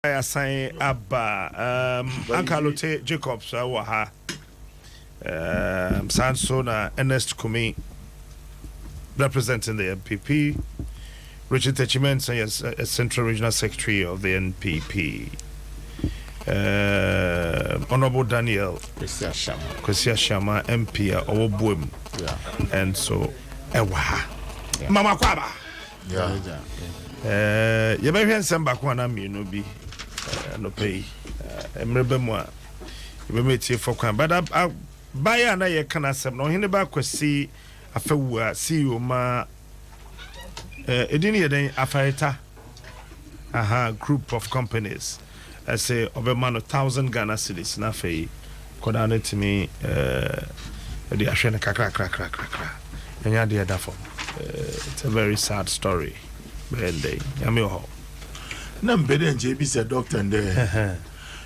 assign Abba Ankalote Jacobs Waha Sansona Ernest Kumi representing the NPP. Richard Techimensa is a Central Regional Secretary of the NPP. Honorable Daniel Kwesi Shama MP Owobuem. And so Ewa Mama Kwaba. You may hear some back one am you no be no pay. Remember moi. You may meet for can but I buy an I can asem no hin ba kwesi afewu see you ma edini yeden afareta group of companies I say over man 1,000 Ghana cedis na fei koda no timi the ahwe krakra enya de da form. It's a very sad story. Bende yami ho na mbede nje bi said doctor and the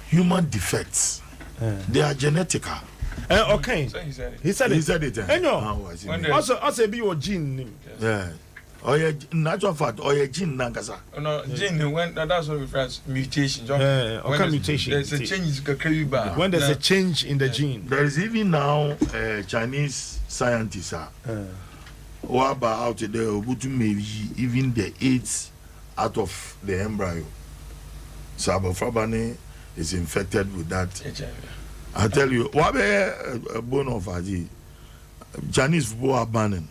human defects they are genetical. Okay, So he said it. he said it. Also be your gene. Yeah. Oh yeah, natural fact. Oh yeah, gene nankasa. No, gene when that's what we refer to mutation. Mutation. There's a change when there's a change in the gene. There is even now Chinese scientists who are out there who to maybe even the AIDS out of the embryo. So Abofrabane is infected with that. I tell you, what a bone of Aji. Chinese football are banning.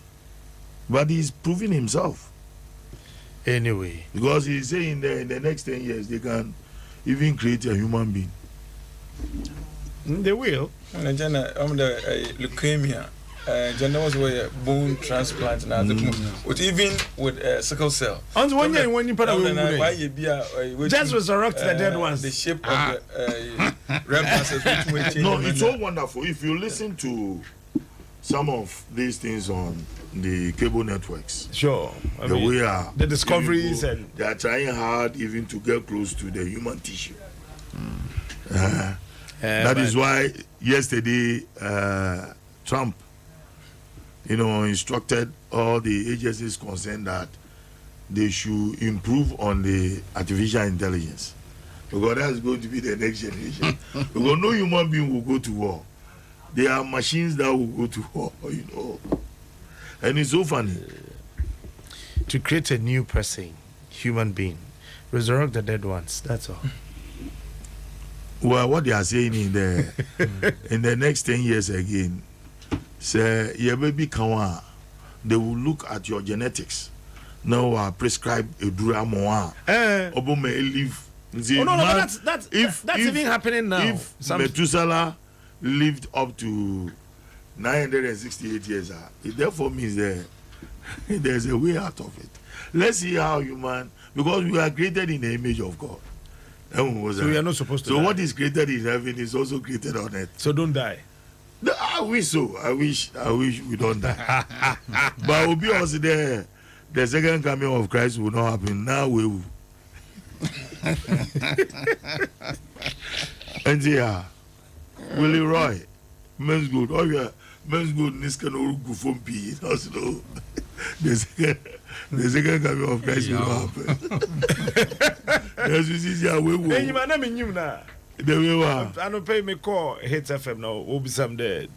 But he's proving himself. Anyway. Because he's saying that in the next 10 years they can even create a human being. They will. And then the leukemia. Gender was a bone transplant now. With even with sickle cell. On one year when you put away, just resurrect the dead ones. The shape of the red masses. No, it's so wonderful. If you listen to some of these things on the cable networks, sure, the discoveries and they are trying hard even to get close to the human tissue. That is why yesterday Trump, instructed all the agencies concerned that they should improve on the artificial intelligence, because that's going to be the next generation. Because no human being will go to war. There are machines that will go to war, And it's so funny. To create a new person, human being, resurrect the dead ones. That's all. Well, what they are saying in the next 10 years again, say your baby kawa, they will look at your genetics. Now prescribe a drama. Obama live. That's even happening now. If Methuselah lived up to 968 years, it therefore means there's a way out of it. Let's see how human, because we are created in the image of God. So we are not supposed to. So die. what is created in heaven is also created on earth. So don't die. No, I wish so. I wish we don't die. But will be also there. The second coming of Christ will not happen. Now we will. And yeah, Willie Roy, men's good. Oh yeah, men's good. This can all go from P. Also, the second coming of Christ will not happen. Yes, you see, yeah, we will. Hey, you man, I'm in you now. The way we are. I don't pay me call Hit FM now. Will be some dead.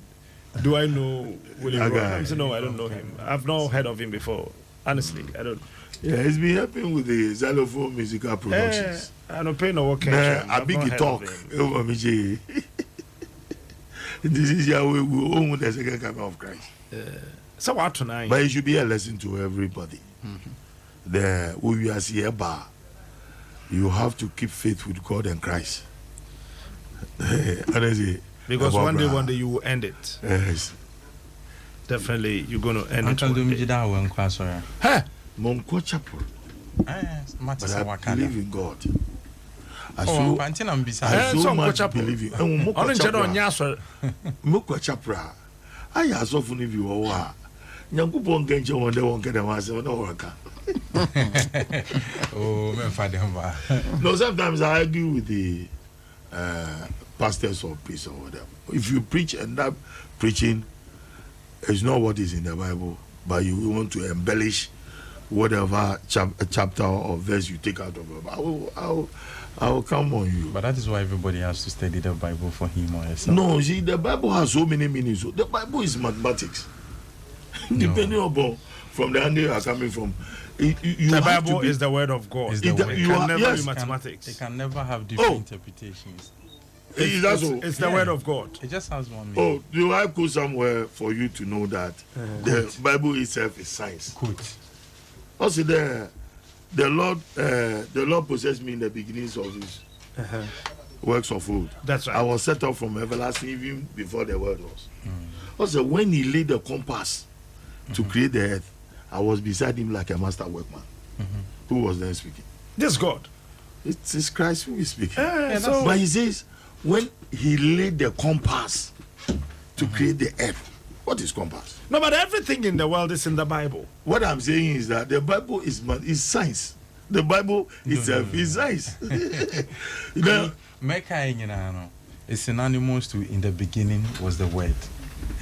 Do I know Willie Roy? I'm saying no, I don't know him. I've not heard of him before. Honestly, I don't. Yeah, he's been helping with the xylophone musical productions. I don't pay no work. I big talk over me. This is how we will own the second coming of Christ. So what tonight? But it should be a lesson to everybody. The we are here, you have to keep faith with God and Christ. Because one day you will end it. Yes. Definitely, you're going to end it. Hey, Monko Chapel. But I believe in God. I so much believe in Monko Chapel. I ask often if you are. Nyankopon kenche wonde wonke dem ase wona worka. Oh, me fa dem ba. No, sometimes I argue with the pastors or priests or whatever. If you preach and that preaching is not what is in the Bible, but you want to embellish whatever chapter or verse you take out of it, I will come on you. But that is why everybody has to study the Bible for him or herself. No, see, the Bible has so many meanings. The Bible is mathematics. Depending upon from the angle you are coming from. The Bible is the word of God. It can never be mathematics. It can never have different interpretations. It's the word of God. It just has one meaning. Oh, do I go somewhere for you to know that the Bible itself is science? Quote. Also, the Lord possessed me in the beginnings of His works of old. That's right. I was set up from everlasting even before the world was. Also, when He laid the compass to create the earth, I was beside Him like a master workman. Who was then speaking? This God. It's Christ who is speaking. So, but He says, when He laid the compass to create the earth, what is compass? no, but everything in the world is in the Bible. What I'm saying is that the Bible is science. The Bible itself is science. You know, is synonymous to in the beginning was the word,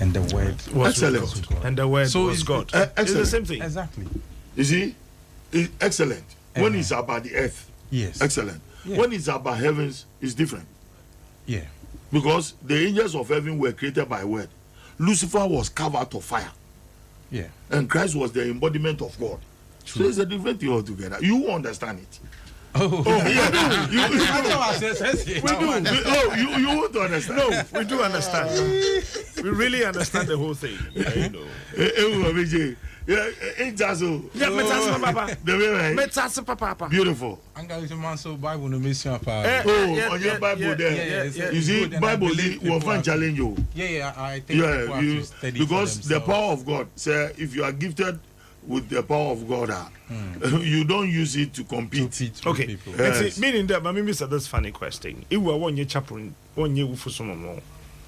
and the word Was excellent. God. And the word So was it's- God. excellent. It's the same thing. Exactly. You see, it's excellent. When it's about the earth, Yes. excellent. Yeah. When it's about heavens, it's different. Yeah. Because the angels of heaven were created by word. Lucifer was carved out of fire. Yeah. And Christ was the embodiment of God. So it's a different thing altogether. You understand it. Oh. Yeah, you do. We You want to understand. No, we do understand. We really understand the whole thing. It's just so. Yeah, metasi papa. The way right? Metasi papa. Beautiful. so Bible no mission pa. On your Bible there. You see, Bible will find challenge you. Yeah, I think people have to study because for the themselves. power of God, say, if you are gifted with the power of God, you don't use it to compete. with Okay. people. Yes. Meaning that, but maybe this funny question. If we are 1 year chaplain, 1 year for some more.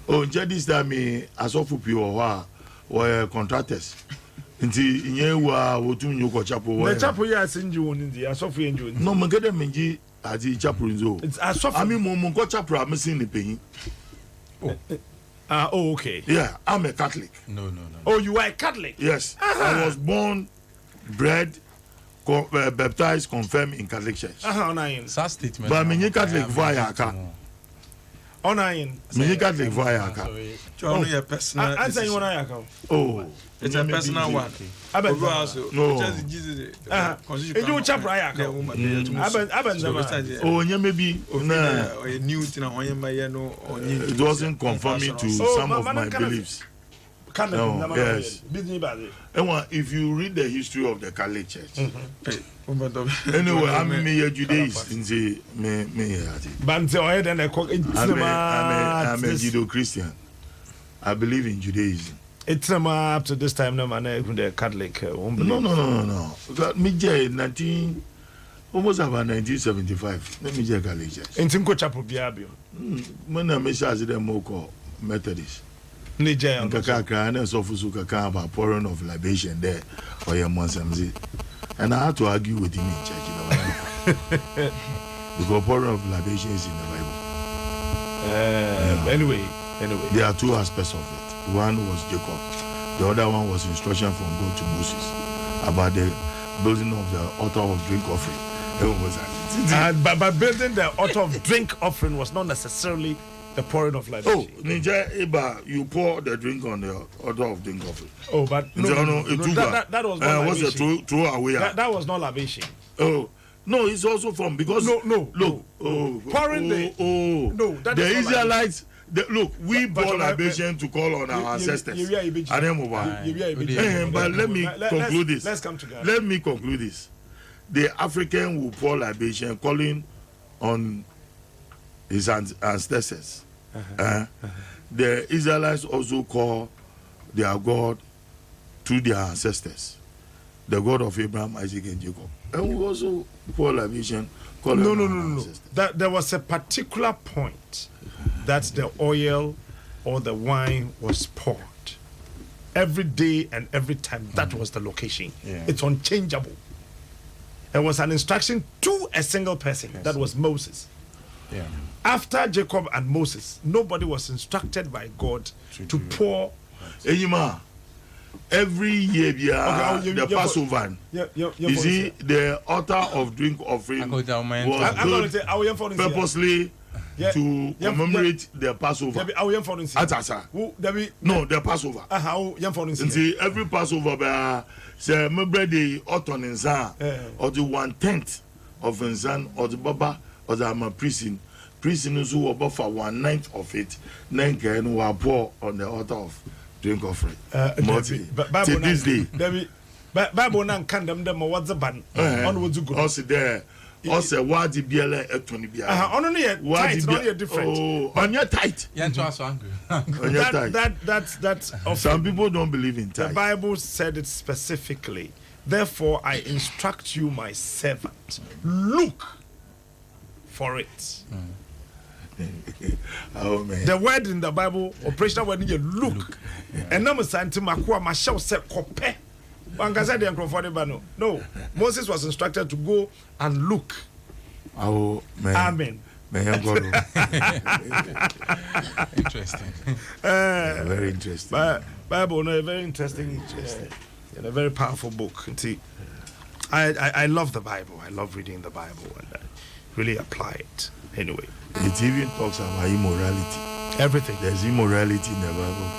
Oh, this time me as of pure or contractors. Nti nye wa wotum nyoko chapo The chapel here is in June in the Asofi in June. no mengede menji ati chapo nzo. It's Asofi. I mean mo ko chapo am seeing the pain. Oh, okay. Yeah, I'm a Catholic. No. Oh, you are a Catholic? Yes. I was born, bred, baptized, confirmed in Catholic Church. Onayin. Such statement. But me Catholic via aka. Onayin. Me Catholic via aka. John, your personal. Answer you want to Oh. It's a personal one. No. You do chapel ayaka. Oh, yeah, maybe nah. New thing on my no. It wasn't conforming to some of my beliefs. No, yes. And if you read the history of the Catholic Church, anyway, I'm a Judaist in the me. I'm a Judeo-Christian. I believe in Judaism. It's up to this time, no man, the Catholic. No. Me je 19, almost about 1975. Let me check Catholic Church. In Tinko Chapel Biabio. When I make sure them more Methodist. Niger. Kaka crying and so for kaka about pouring of libation there for your monsamzi. And I had to argue with him in church. Because pouring of libation is in the Bible. Anyway. There are two aspects of it. One was Jacob. The other one was instruction from God to Moses about the building of the altar of drink offering. But building the altar of drink offering was not necessarily the pouring of libation. Oh, Ninja Eba, you pour the drink on the altar of drink offering. Oh, but that was not libation. What's the throw away? That was not libation. Oh. No, it's also from because look. Pouring the Israelites. Look, we brought libation to call on our ancestors. But let me conclude this. Let's come together. Let me conclude this. The African will pour libation calling on his ancestors. The Israelites also call their God through their ancestors. The God of Abraham, Isaac, and Jacob. And we also pour libation calling on our ancestors. There was a particular point that the oil or the wine was poured. Every day and every time, that was the location. Yeah. It's unchangeable. There was an instruction to a single person, that was Moses. Yeah. After Jacob and Moses, nobody was instructed by God to pour. Enyima, every year the Passover. You see, the altar of drink offering was built purposely to commemorate the Passover. No, the Passover. And see, every Passover, say, my brother, Oton and Zan, or the 1/10 of Nzan, or the Baba, or the Ama prison. Prisoners who were for 1/9 of it, then can were poor on the altar of drink offering. Till this day. Bible nan condemn them what's the ban on what's good. Also there. Also, what the BLA at 20 BLA. Only a tight, only a different. Oh, on your tight. That's some people don't believe in tight. The Bible said it specifically. Therefore, I instruct you, my servant, look for it. Oh man. The word in the Bible, operational word, you look. And now, Santi Makua, Mashal said, Cope. No, Moses was instructed to go and look. Oh man. Amen. Interesting. Very interesting. Bible, no, very interesting. And a very powerful book. See, I love the Bible. I love reading the Bible and I really apply it. Anyway, it even talks about immorality. Everything. There's immorality in the Bible.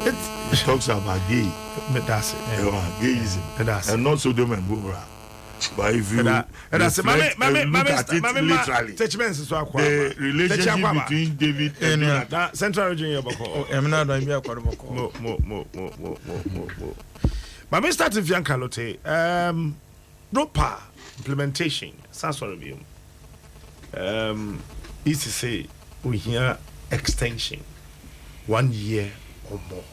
It talks about gay. That's it. Gayism. And not Sodom and Gomorrah. But if you look at it literally, the relationship between David and Central Region. But me start with Yankalote. Ropa implementation. Sounds review. Is to say we hear extension 1 year or more.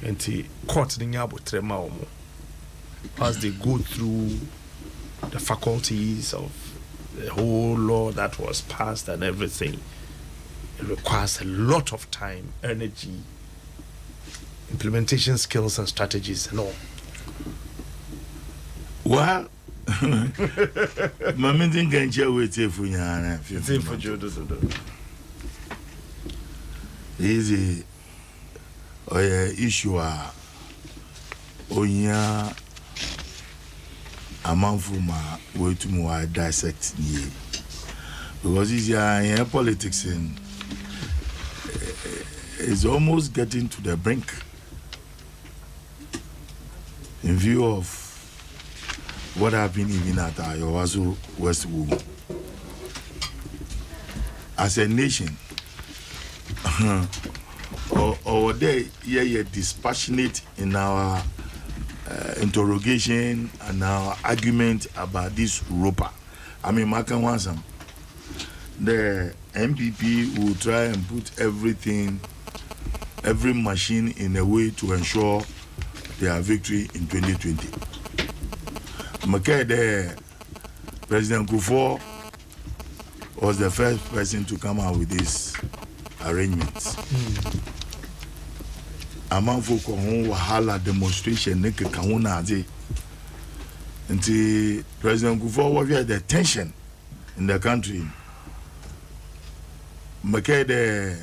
And the court trema as they go through the faculties of the whole law that was passed and everything. It requires a lot of time, energy, implementation skills and strategies and all. Well, my meeting can share with you for easy issue onya amanfo ma wetu mu dissect nie because this year politics is almost getting to the brink in view of what happened even at DWASO West Wood. As a nation, or they dispassionate in our interrogation and our argument about this ROPA. I mean, Makan Wansam, the MPP will try and put every machine in a way to ensure their victory in 2020. Makede, President Kufuor was the first person to come out with these arrangements. Amanfo ko hon wahala demonstration ne keka ho na ade. Nti President Kufuor was the tension in the country. Makede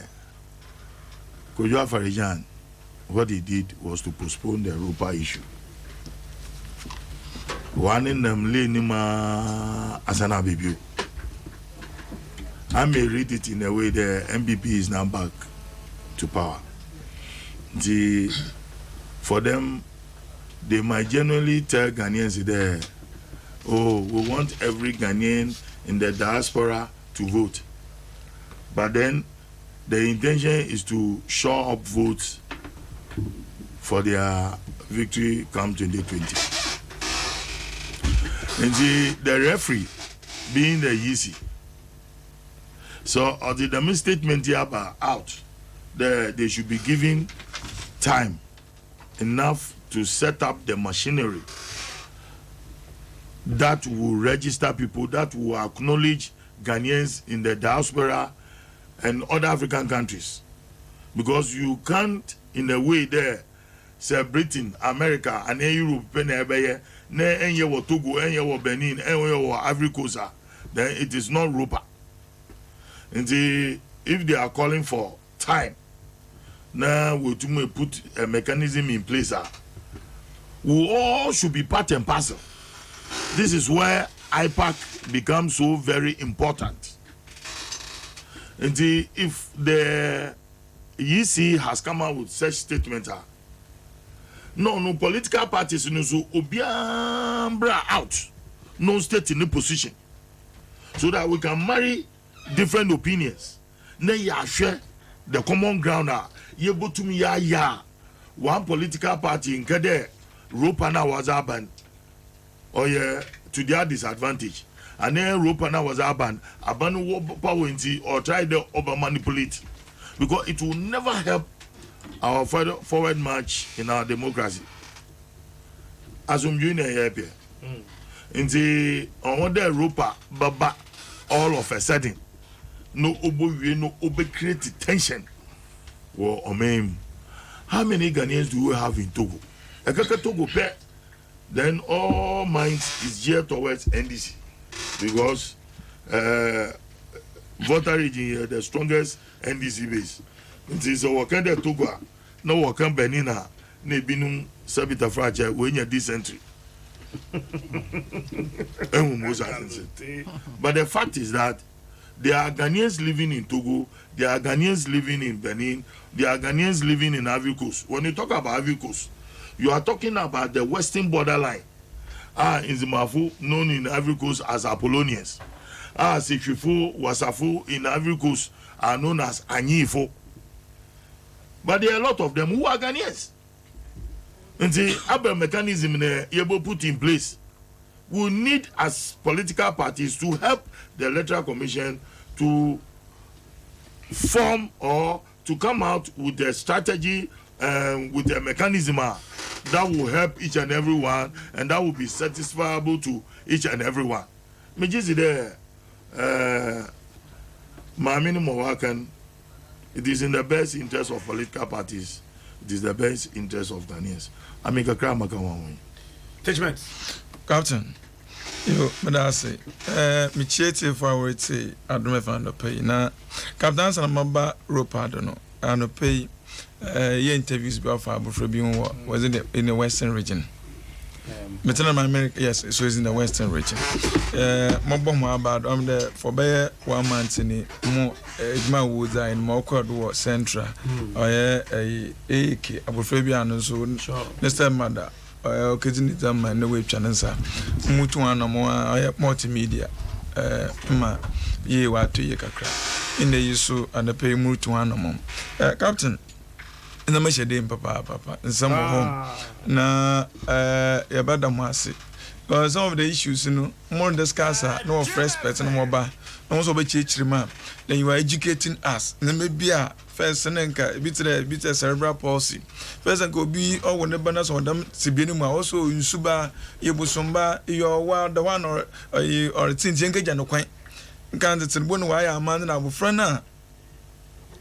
Kojo Afarijan, what he did was to postpone the ROPA issue. One in them Nima Asana Bibu. I may read it in a way the MPP is now back to power. For them, they might genuinely tell Ghanaians there, oh, we want every Ghanaian in the diaspora to vote. But then the intention is to shore up votes for their victory come 2020. And the referee being the EC. So the statement here about out, they should be given time enough to set up the machinery that will register people, that will acknowledge Ghanaians in the diaspora and other African countries. Because you can't, in a way there, say Britain, America, and Europe, Togo, Benin, Ivory Coast, then it is not ROPA. And if they are calling for time, now we to put a mechanism in place. We all should be part and parcel. This is where IPAC becomes so very important. And if the EC has come out with such statement, no political parties no so obiambra out, no state in the position, so that we can marry different opinions. Ne ya share the common ground. Ye go to me ya one political party in Kede Ropana was urban, or yeah, to their disadvantage. And then Ropana was urban, power or try to over manipulate, because it will never help our forward march in our democracy. As I'm doing here, in the on the Europa, Baba, all of a sudden, no create tension. Well, how many Ghanaians do we have in Togo? Togo pair, then all minds is geared towards NDC, because voter region here the strongest NDC base. It is a Wakanda Togo, no Wakan Benina, ne binum Sabita Fraja, when you're dysentery. But the fact is that there are Ghanaians living in Togo, there are Ghanaians living in Benin, there are Ghanaians living in Ivory Coast. When you talk about Ivory Coast, you are talking about the western borderline. In Zimbabwe, known in Ivory Coast as Apollonians. Sikifu, Wasafu in Ivory Coast are known as Anyifo. But there are a lot of them who are Ghanaians. And the other mechanism able put in place, we need as political parties to help the Electoral Commission to form or to come out with a strategy with a mechanism that will help each and every one, and that will be satisfiable to each and every one. Me just there, my minimum working. It is in the best interest of political parties. It is the best interest of Ghanaians. I make a crime. Attachment. Captain, you, but I say, me cheated for our say, I don't know if pay. Now, Captain, I'm about rope, I don't know. I don't pay. Your interviews before being was in the Western region. Maternal America, yes, so it's in the Western region. More about the for bear 1 month in the more my woods in more quad central or a Abufabian so next time mother occasionally them and the web channels are Mutuana more multimedia ma ye what to ye kakra in the use and the pay Mutuana mom. Captain. In the measure day, papa, in some home. Na yabada mwasi. Because some of the issues, more discuss no fresh person, no more also be churchman. Then you are educating us. Then maybe first senenka, bit cerebral palsy. First and go be all when the banners on them, Sibinuma also in Suba, Yabusumba, you are the one or things engage and no quite. Can't it's in one way a man and our friend.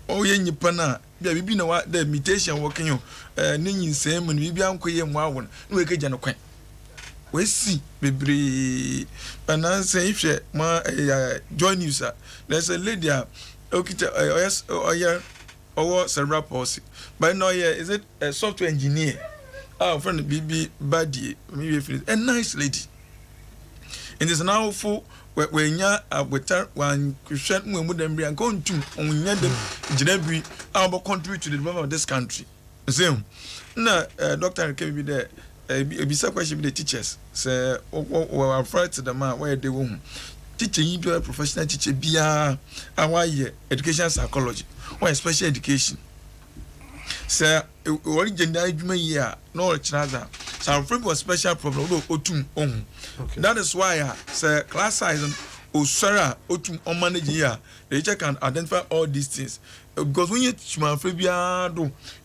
Oh, yen pana. There be no the mutation working you, Nin same and we be uncle and wow, no occasion no quaint. We see, baby, and I say if she join you, sir. There's a lady, yes, or cerebral palsy. But no, yeah, is it a software engineer? Our friend BB Buddy, maybe a nice lady. And there's now full. When ya with one Christian women be and going to on them Genebri, I will contribute to the development of this country. Same. No, doctor can be there. Be some question with the teachers. Say, or afraid to the man where they won't. Teaching you to a professional teacher be a education psychology or special education. Sir, original year, no child. Some friend was special problem. That is why say class size and Osara Otum on manage here. The teacher can identify all these things. Because when you do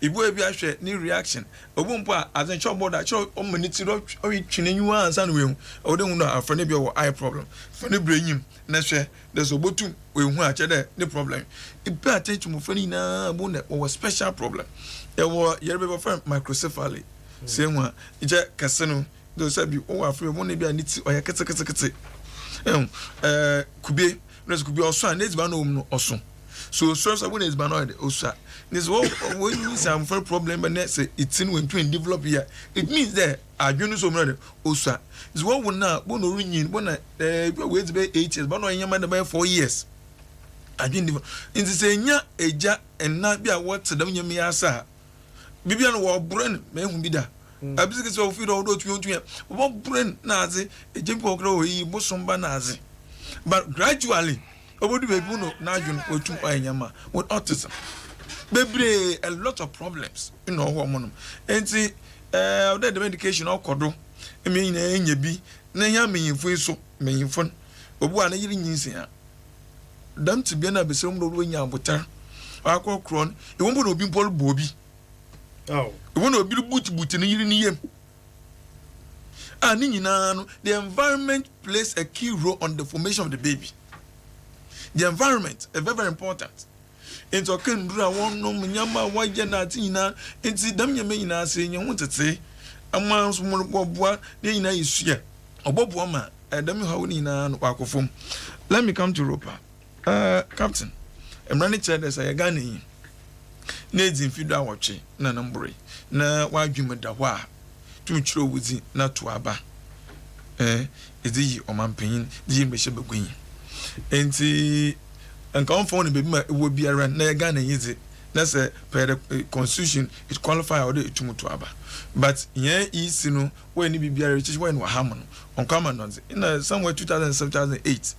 it will be a new reaction. A woman as a child that show on minutes or you are and will or don't know a friend or eye problem. Funny bring him. There's a bottom we watch the problem. It pay attention to Fanina or a special problem. There were your friend microcephaly. Same one, it's a casino. Those have you all afraid one maybe I need to or a could be, could be also, and it's one also. So source when is banoid osa. This what when you some for problem but next it's in when train develop here. It means that I do so many osa. It's what we now bono ringing bona wait be 8 years but no yama by 4 years. I didn't in the say nya eja and not be a what to them yami asa. Bibian wa brain me hu bi da. Abisike so fi do do tun what brain na ase ejimpo kro yi bosomba na ase. But gradually obodu bebu no na adwun otum anyama with autism. Bebre a lot of problems you know ho monum. Enti the medication okodo emi na enya bi na nya menyimfo so menyimfo obu ana yiri nyinsi ha. Dam to be na besem do nya abotar akọ kron e won bo no bi mpol bo bi. Oh. E won obi buti ni yiri ni yem. And the environment plays a key role on the formation of the baby. The environment is very, very important. Into Kendra one no Yama Wajana Tina, into Damyamina saying you want to say a man's more bois, the ina is here. A bob woman, a demi haunina and Wakofum. Let me come to Ropa. Captain, I'm running chair as I got in. Needs in feed watching, na number. Na why you made the wa. To throw with it, not to Abba. Is the Oman pain, the Bishop Queen. And the unconformed baby would be around Nagana, is it? That's a constitution is qualified or to Mutuaba. But yeah, is you know, when you be a rich when we're Hammond on common in somewhere 2007 2008.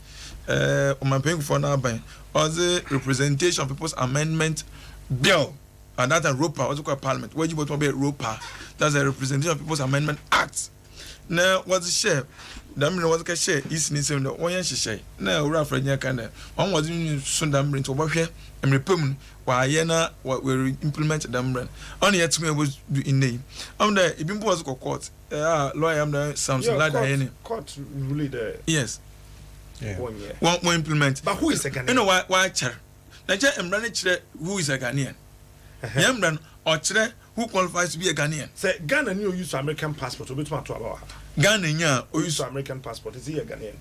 On my paying for now by or the representation of people's amendment bill. And that's a ROPA, also called Parliament. Where you want to be a ROPA, that's a Representation of People's Amendment Act. Now, what's the share? The mean was a share, is in the one year share. Now, Ralph Rednakana, one was in Sundam to work here and repugnant while Yena what we implemented them brand. Only yet to me was in name. I'm there, it been was court. Lawyer, I'm there, something like that. Court really there. Yes. Yeah. 1 year. One implement. But who is a Ghanaian? You know why, chair? Nigeria and running who is a Ghanaian? Yamran or Chere who qualifies to be a Ghanaian. Say Ghana new use American passport. Obi tuma to about. Ghanaian Who use American passport? Is he a Ghanaian?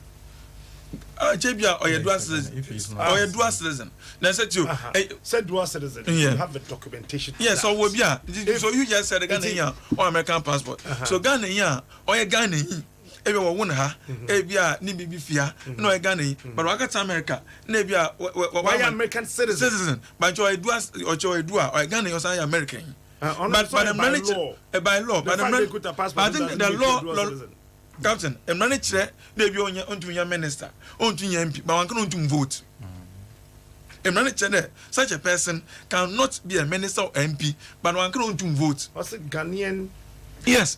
Jebia or a dual citizen. Or a dual citizen. Now said you said dual citizen. You have the documentation. Yes, so we be. So you just said a Ghanaian or American passport. So Ghanaian or a Ghanaian. Everyone won her, Abia, Nibi Fia, no a Ghana, but Wakata America, Nebia, why American citizen, but you're a duas or you're a dua or a Ghana or say American. But the manager, by law, but I think the law, Captain, a manager, they be on your minister, on to your MP, but one can vote. A manager there, such a person cannot be a minister or MP, but one can vote. What's a Ghanaian? Yes.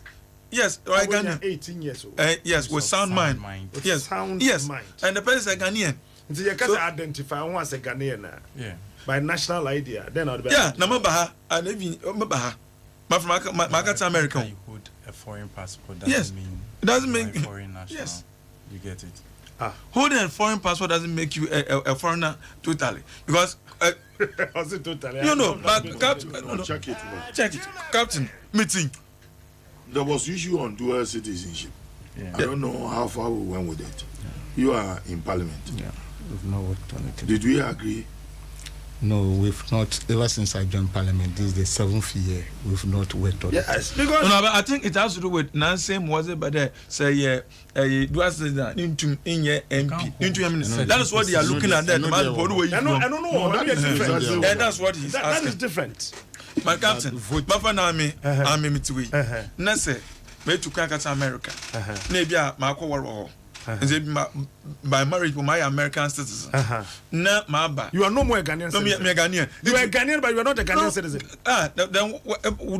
Yes, or Ghanaian 18 years old. Yes, with sound mind. Yes, sound mind. And the person is a Ghanaian. So you can identify one as a Ghanaian. Yeah. By national ID. Then I'll be. Yeah, Namabaha, and even Mabaha. But from Makata American. You hold a foreign passport. Yes. It doesn't mean foreign national. Yes. You get it. Holding a foreign passport doesn't make you a foreigner totally. Because. Was it totally? No, but Captain. Check it. Check it. Captain, meeting. There was issue on dual citizenship. Yeah. I don't know how far we went with it. Yeah. You are in Parliament. Yeah, we've not worked on it. Did we agree? No, we've not. Ever since I joined Parliament, this is the 7th year. We've not worked on it. Yes, because no, but I think it has to do with NSEM was it, but say dual citizen into in your MP into your minister. That is what they are looking at. That I don't know. That is different. Yeah, that's what he's asking. That is different. My captain, Bafana Army Mitui. Nase, made to Kakata America. Maybe my co by marriage with my American citizen. Na Maba. You are no more a Ghanaian citizen. No, Ghanaian. You are a Ghanaian, but you are not a Ghanaian citizen. Then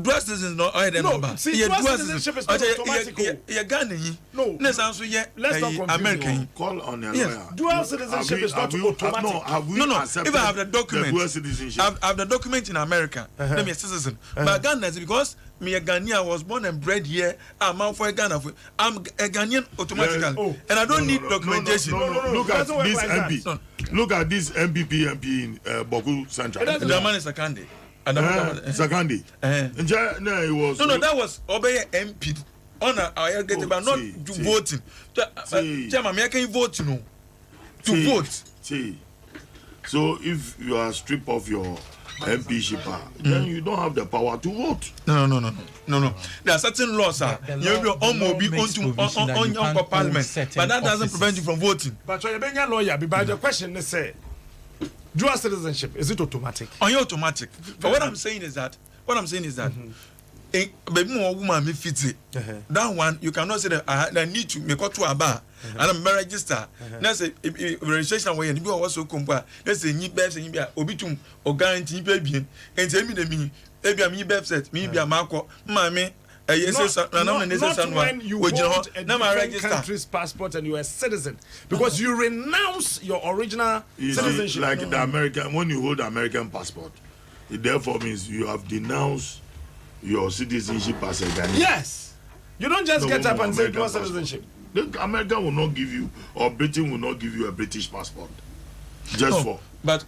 dual citizens not either number. See, dual citizenship is not automatic. You're Ghanaian. No. Let's answer yet. Let's not confuse American. Call on a lawyer. Dual citizenship is not automatic. No. If I have the document, dual citizenship. I have the document in America. Let me a citizen. But Ghana is because me a Ghanaian was born and bred here. I'm out for a Ghana. I'm a Ghanaian automatically, and I don't need documentation. No. Look at this MP. Look at this MP in Boku Central. The man is Sakandi. Sakandi. No, that was Obey MP. Honor, I get but not to voting. Chairman, me can vote, to vote. So if you are stripped of your MPship, then you don't have the power to vote. No. There are certain laws, you will almost be on parliament, but that doesn't prevent you from voting. But you're being a lawyer, but the question is, dual citizenship, is it automatic? On your automatic. But what I'm saying is that, baby more woman me fit it. That one you cannot say that I need to make out to a bar and I'm register. That's a registration way and you also compare. Let's say you babes and you be obitum or guarantee baby and tell me the me maybe I'm babes me be a marco mammy. Not when you hold a different country's passport and you are a citizen, because you renounce your original citizenship. Like the American, when you hold American passport, it therefore means you have denounced your citizenship as a Ghanaian. Yes, you don't just get up and say dual citizenship. America will not give you, or Britain will not give you a British passport. Just for. But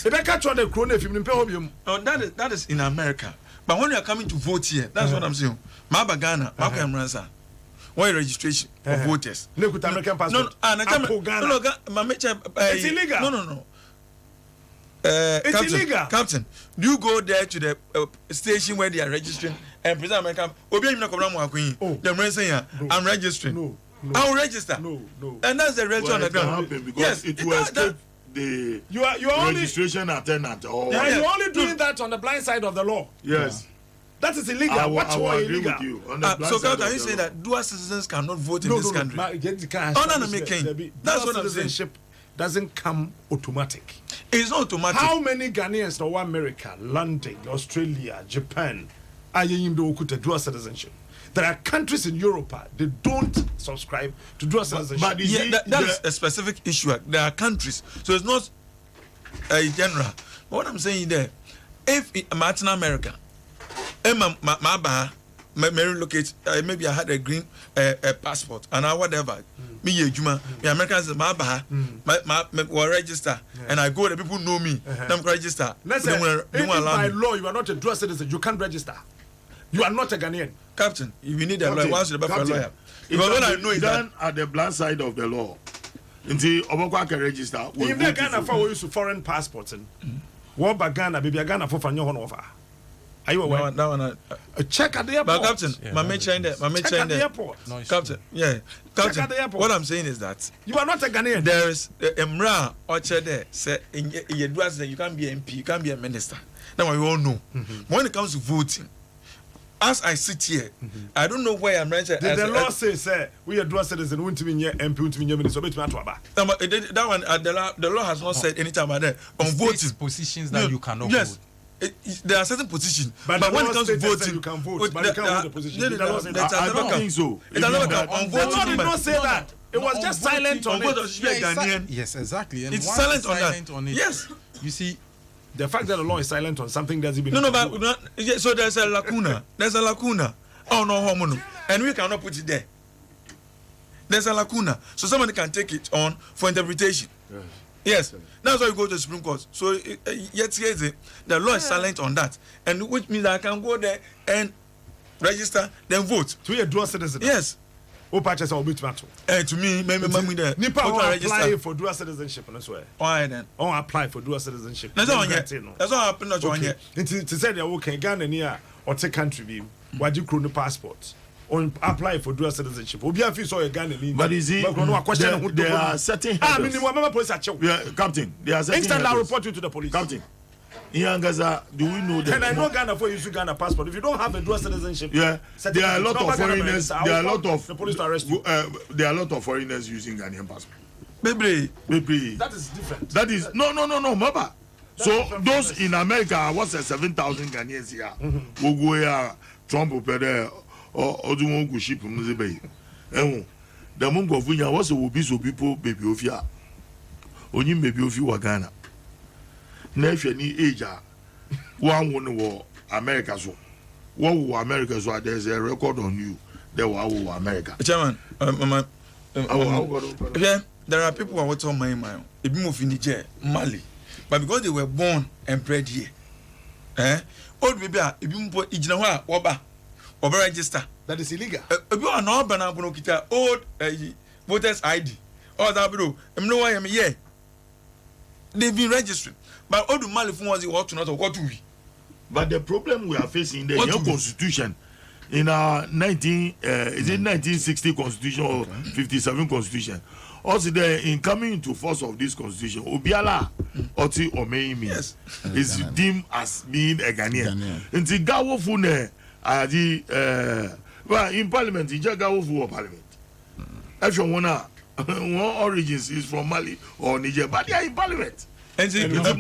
they catch on the crown if you pay home. That is in America. But when you are coming to vote here, that's what I'm saying. Maba Ghana, Maba Emransa. Why registration of voters? Look with American passport. It's illegal. No. It's illegal. Captain, do you go there to the station where they are registering and present American? I'm registering. No. I'll register. No. And that's the register on the ground. Because it will escape the registration attendant. You're only doing that on the blind side of the law. Yes. That is illegal. I will agree with you. So, can you say that dual citizens cannot vote in this country? That's what citizenship doesn't come automatic. It's not automatic. How many Ghanaians know America, London, Australia, Japan are in the dual citizenship? There are countries in Europe they don't subscribe to dual citizenship. But that's a specific issue. There are countries, so it's not a general. But what I'm saying there, if Latin America, may relocate, maybe I had a green passport and whatever. Me Juma, me Americans my register and I go. The people know me. Them register. Let's say, if by law you are not a dual citizen, you can't register. You are not a Ghanaian. Captain, if you need a lawyer, once you're for a lawyer. Because what I know is that at the blind side of the law, until Obokwa can register. If they Ghana for use foreign passports, what by Ghana, baby Ghana for Fanyo Honova. Are you aware? That one, check at the airport. But Captain, my mate in there. Check at the airport. Captain, Captain. Check at the airport. What I'm saying is that you are not a Ghanaian. There is a Mra Orchard there. Say in your duals that you can't be MP, you can't be a minister. Now we all know. When it comes to voting, as I sit here, I don't know where I'm registered. The law says, we are dual citizens, we want to be MP, we want to be minister, but that one, the law has not said anything about that. On voting positions that you cannot vote. There are certain positions, but when it comes to voting, you can vote, but you can't vote the position. I don't think so. It does not come on voting. The law did not say that. It was just silent on it. Yes, exactly. It's silent on that. Yes. You see, the fact that the law is silent on something doesn't mean but so there's a lacuna. Oh no, and we cannot put it there. There's a lacuna, so somebody can take it on for interpretation. Yes. That's why you go to the Supreme Court. So yet the law is silent on that, and which means I can go there and register, then vote. To be a dual citizen. Yes. Who purchase or bit matter? To me, maybe there. Nipa apply for dual citizenship. That's why. Why then? Oh, apply for dual citizenship. That's all yet. That's all happened. That's all yet. To say they okay, Ghana near or take country view. Why do you crown the passport? Or apply for dual citizenship. Obi afi so Ghana. But is it? There are certain. Captain. There are certain. Instantly, I'll report you to the police. Captain. Iyangaza, do we know that? And I know Ghana for use Ghana passport. If you don't have a dual citizenship, there are a lot of foreigners. There are a lot of the police to arrest you. There are a lot of foreigners using Ghanaian passport. Maybe. That is different. That is no, Maba. So those in America, what's 7,000 Ghanaians here? Who go here, Trump will pay there, or do one go ship from the bay. The monk of Winya was a will so people baby of ya. Only maybe of you are Ghana. Nation ni age one war America so what will America so there's a record on you there will America Chairman there are people who are what on my it be move in Niger Mali but because they were born and bred here old baby if you put ijina wa oba register that is illegal if you are not bana bono kita old voters ID or that bro no why am here they've been registering. But all the Mali from was what to not what to be. But the problem we are facing in the young constitution in our 1960 constitution or 57 constitution. Also, in coming into force of this constitution, Obiala Oti Omeimi is deemed as being a Ghanaian. In the Gawo Fune, well, in Parliament, in Gawo Fu Parliament. If you wanna, one origins is from Mali or Niger, but they are in Parliament. And citizenship.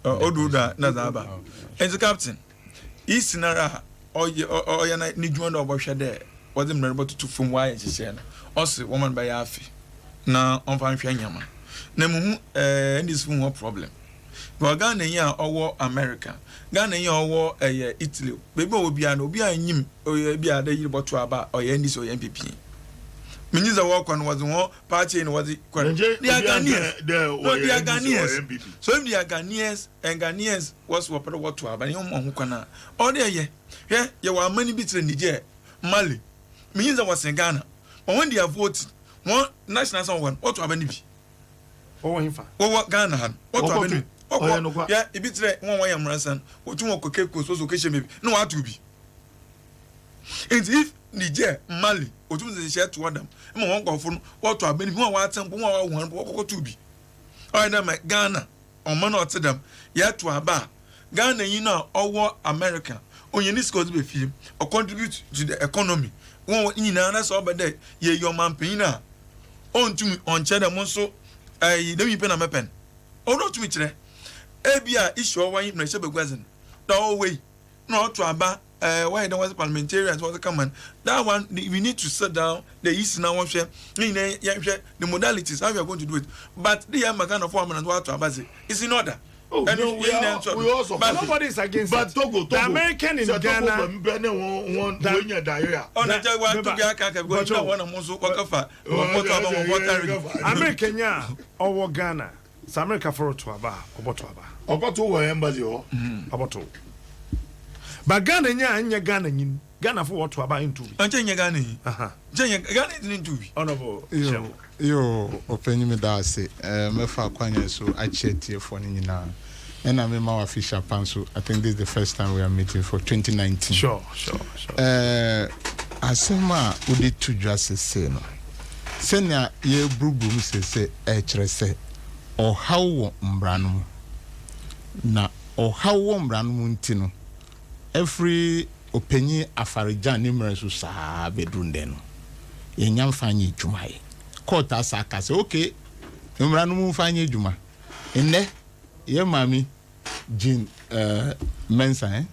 Oduda Nazaba. And the captain, East Nara. Or you need one of Washa there. Wasn't able to from why she said. Also, woman by Afi. Now, on Fanchanyama. Nemu, and this one problem. But Ghana ya or America. Ghana ya or Italy. Baby will be an Obia him or be a day about to about or Endis or MPP. Minister walk on was one party and was it? They are Ghanaians. They are Ghanaians. So if they are Ghanaians and Ghanaians was what to have, and you who can. Oh, there, yeah, you were many bits in Niger, Mali. Minister was in Ghana. But when they are voting, one national someone, what to have any? Oh, in fact. Oh, what Ghana had? What to have any? Oh, yeah, if it's one way I'm ransom, what you want to keep close occasion maybe. No, what to be. And if Niger, Mali, or to share to them, and one go for what to have been one to be. I know my Ghana, or man or to them, yet to a bar. Ghana, you know, or America, or you need to be film or contribute to the economy. One in another over there, ye your man pina. On to me on cheddar monso, I don't even a pen. Oh, not to me today. Abia issue why you may say wasn't. No way, not to a bar. Why don't was parliamentarians want to come on? That one we need to sit down. The East now want share the modalities how we are going to do it. But the Magana form and what to abase is in order. Oh, and no, we also, but nobody is against but Togo, the American in Ghana. On the American ya or Ghana. It's America for to aba embassy or about. But Ghana nya Ghana yin Ghana for what to about into. Ghana Ghana is into honorable. Yo opinion me that say me fa kwanya so I chat here for ni na. And I'm my official panso. I think this is the first time we are meeting for 2019. Sure. Asema udi to just say no. Senya ye brubum se chere se o hawo mbranu na o hawo mbranu ntino. Every opinion afarijan numerous sa bedrunde no. Ye nyam fanyi dwuma ye. Court asaka say okay. Mbranu mu fanyi dwuma. Enne ye mami Jean Mensa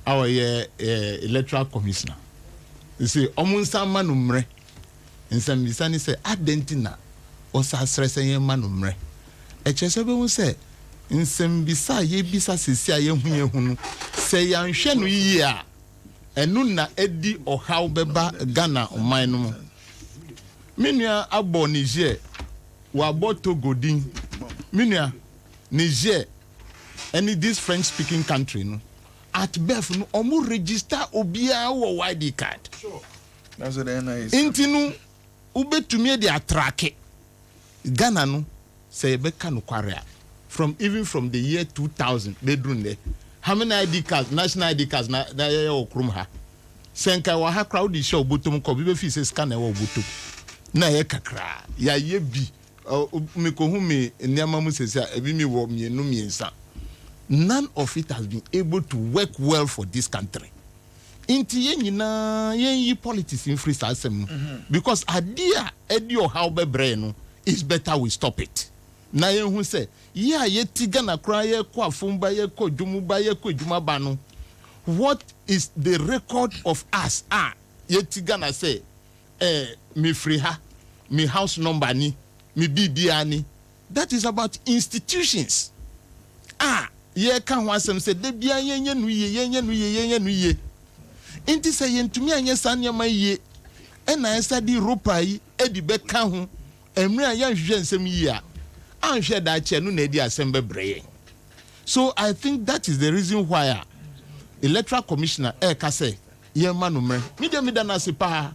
our electoral commissioner. You see omunsa manumre nsem bisani say adentina osa stress ye manumre e chese be won say nsem bisa ye bisa sisi aye hu say yanhwe no yi a enu na edi ohaw beba Ghana oman no minua abo Niger wa abo Togo din minua Niger any this French speaking country no at birth no omo register obia wo ID card. Sure. That's what they nice. Intinu ubetumi dey attract Ghana no say beka no kware from the year 2000 bedroom there. How many ID cards, national ID cards na okrum ha. Senka wa ha crowd show botom ko be fi say scan e wo botom. Na ye kakra ya ye bi me ko hu me niam mu sese ebi mi wo mienu miensa. None of it has been able to work well for this country. Inti ye politics in free system because idea edio how be brain is better we stop it. Na ye hu say ye tiga na kra ye ko afumba ye ko dwumuba ye ko dwumaba no. What is the record of us? Ye tiga na say me free ha, me house number ni, me bibia ni. That is about institutions. Ye kan ho asem se de bia yenye no ye inti se yentumi anye sanyama ye na esa di ropa yi edi be kan ho emre aya hwehwe nsem yi a anhwe da che no na edi asem bebreye. So I think that is the reason why electoral commissioner ka say ye ma no mre me de na se pa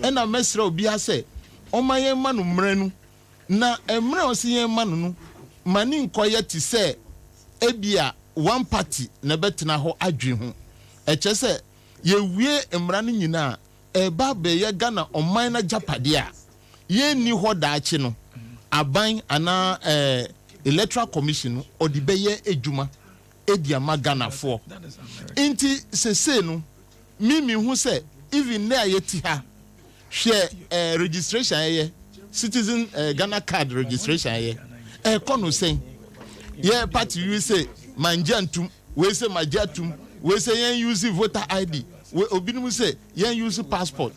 na mesra obi ha say ɔma yɛn ma no mmerɛ no na mmerɛ a ɔsi yɛn ma no no mani nkɔyɛ te sɛ ebia one party na bɛtena hɔ adwe ho ɛkyɛ sɛ yɛwie mmara no nyinaa ɛba bɛyɛ Ghana ɔman na japade a yɛnni hɔ daakye no aban ana electoral commission no ɔde bɛyɛ edwuma edi ama Ghanafoɔ nti sese no mimi hu sɛ even na yɛti ha hwɛ registration yɛ citizen Ghana card registration yɛ ɛkɔ no sɛn yɛ party wi sɛ manjantum we say majatum we say yen use voter ID we obinum say yen use passport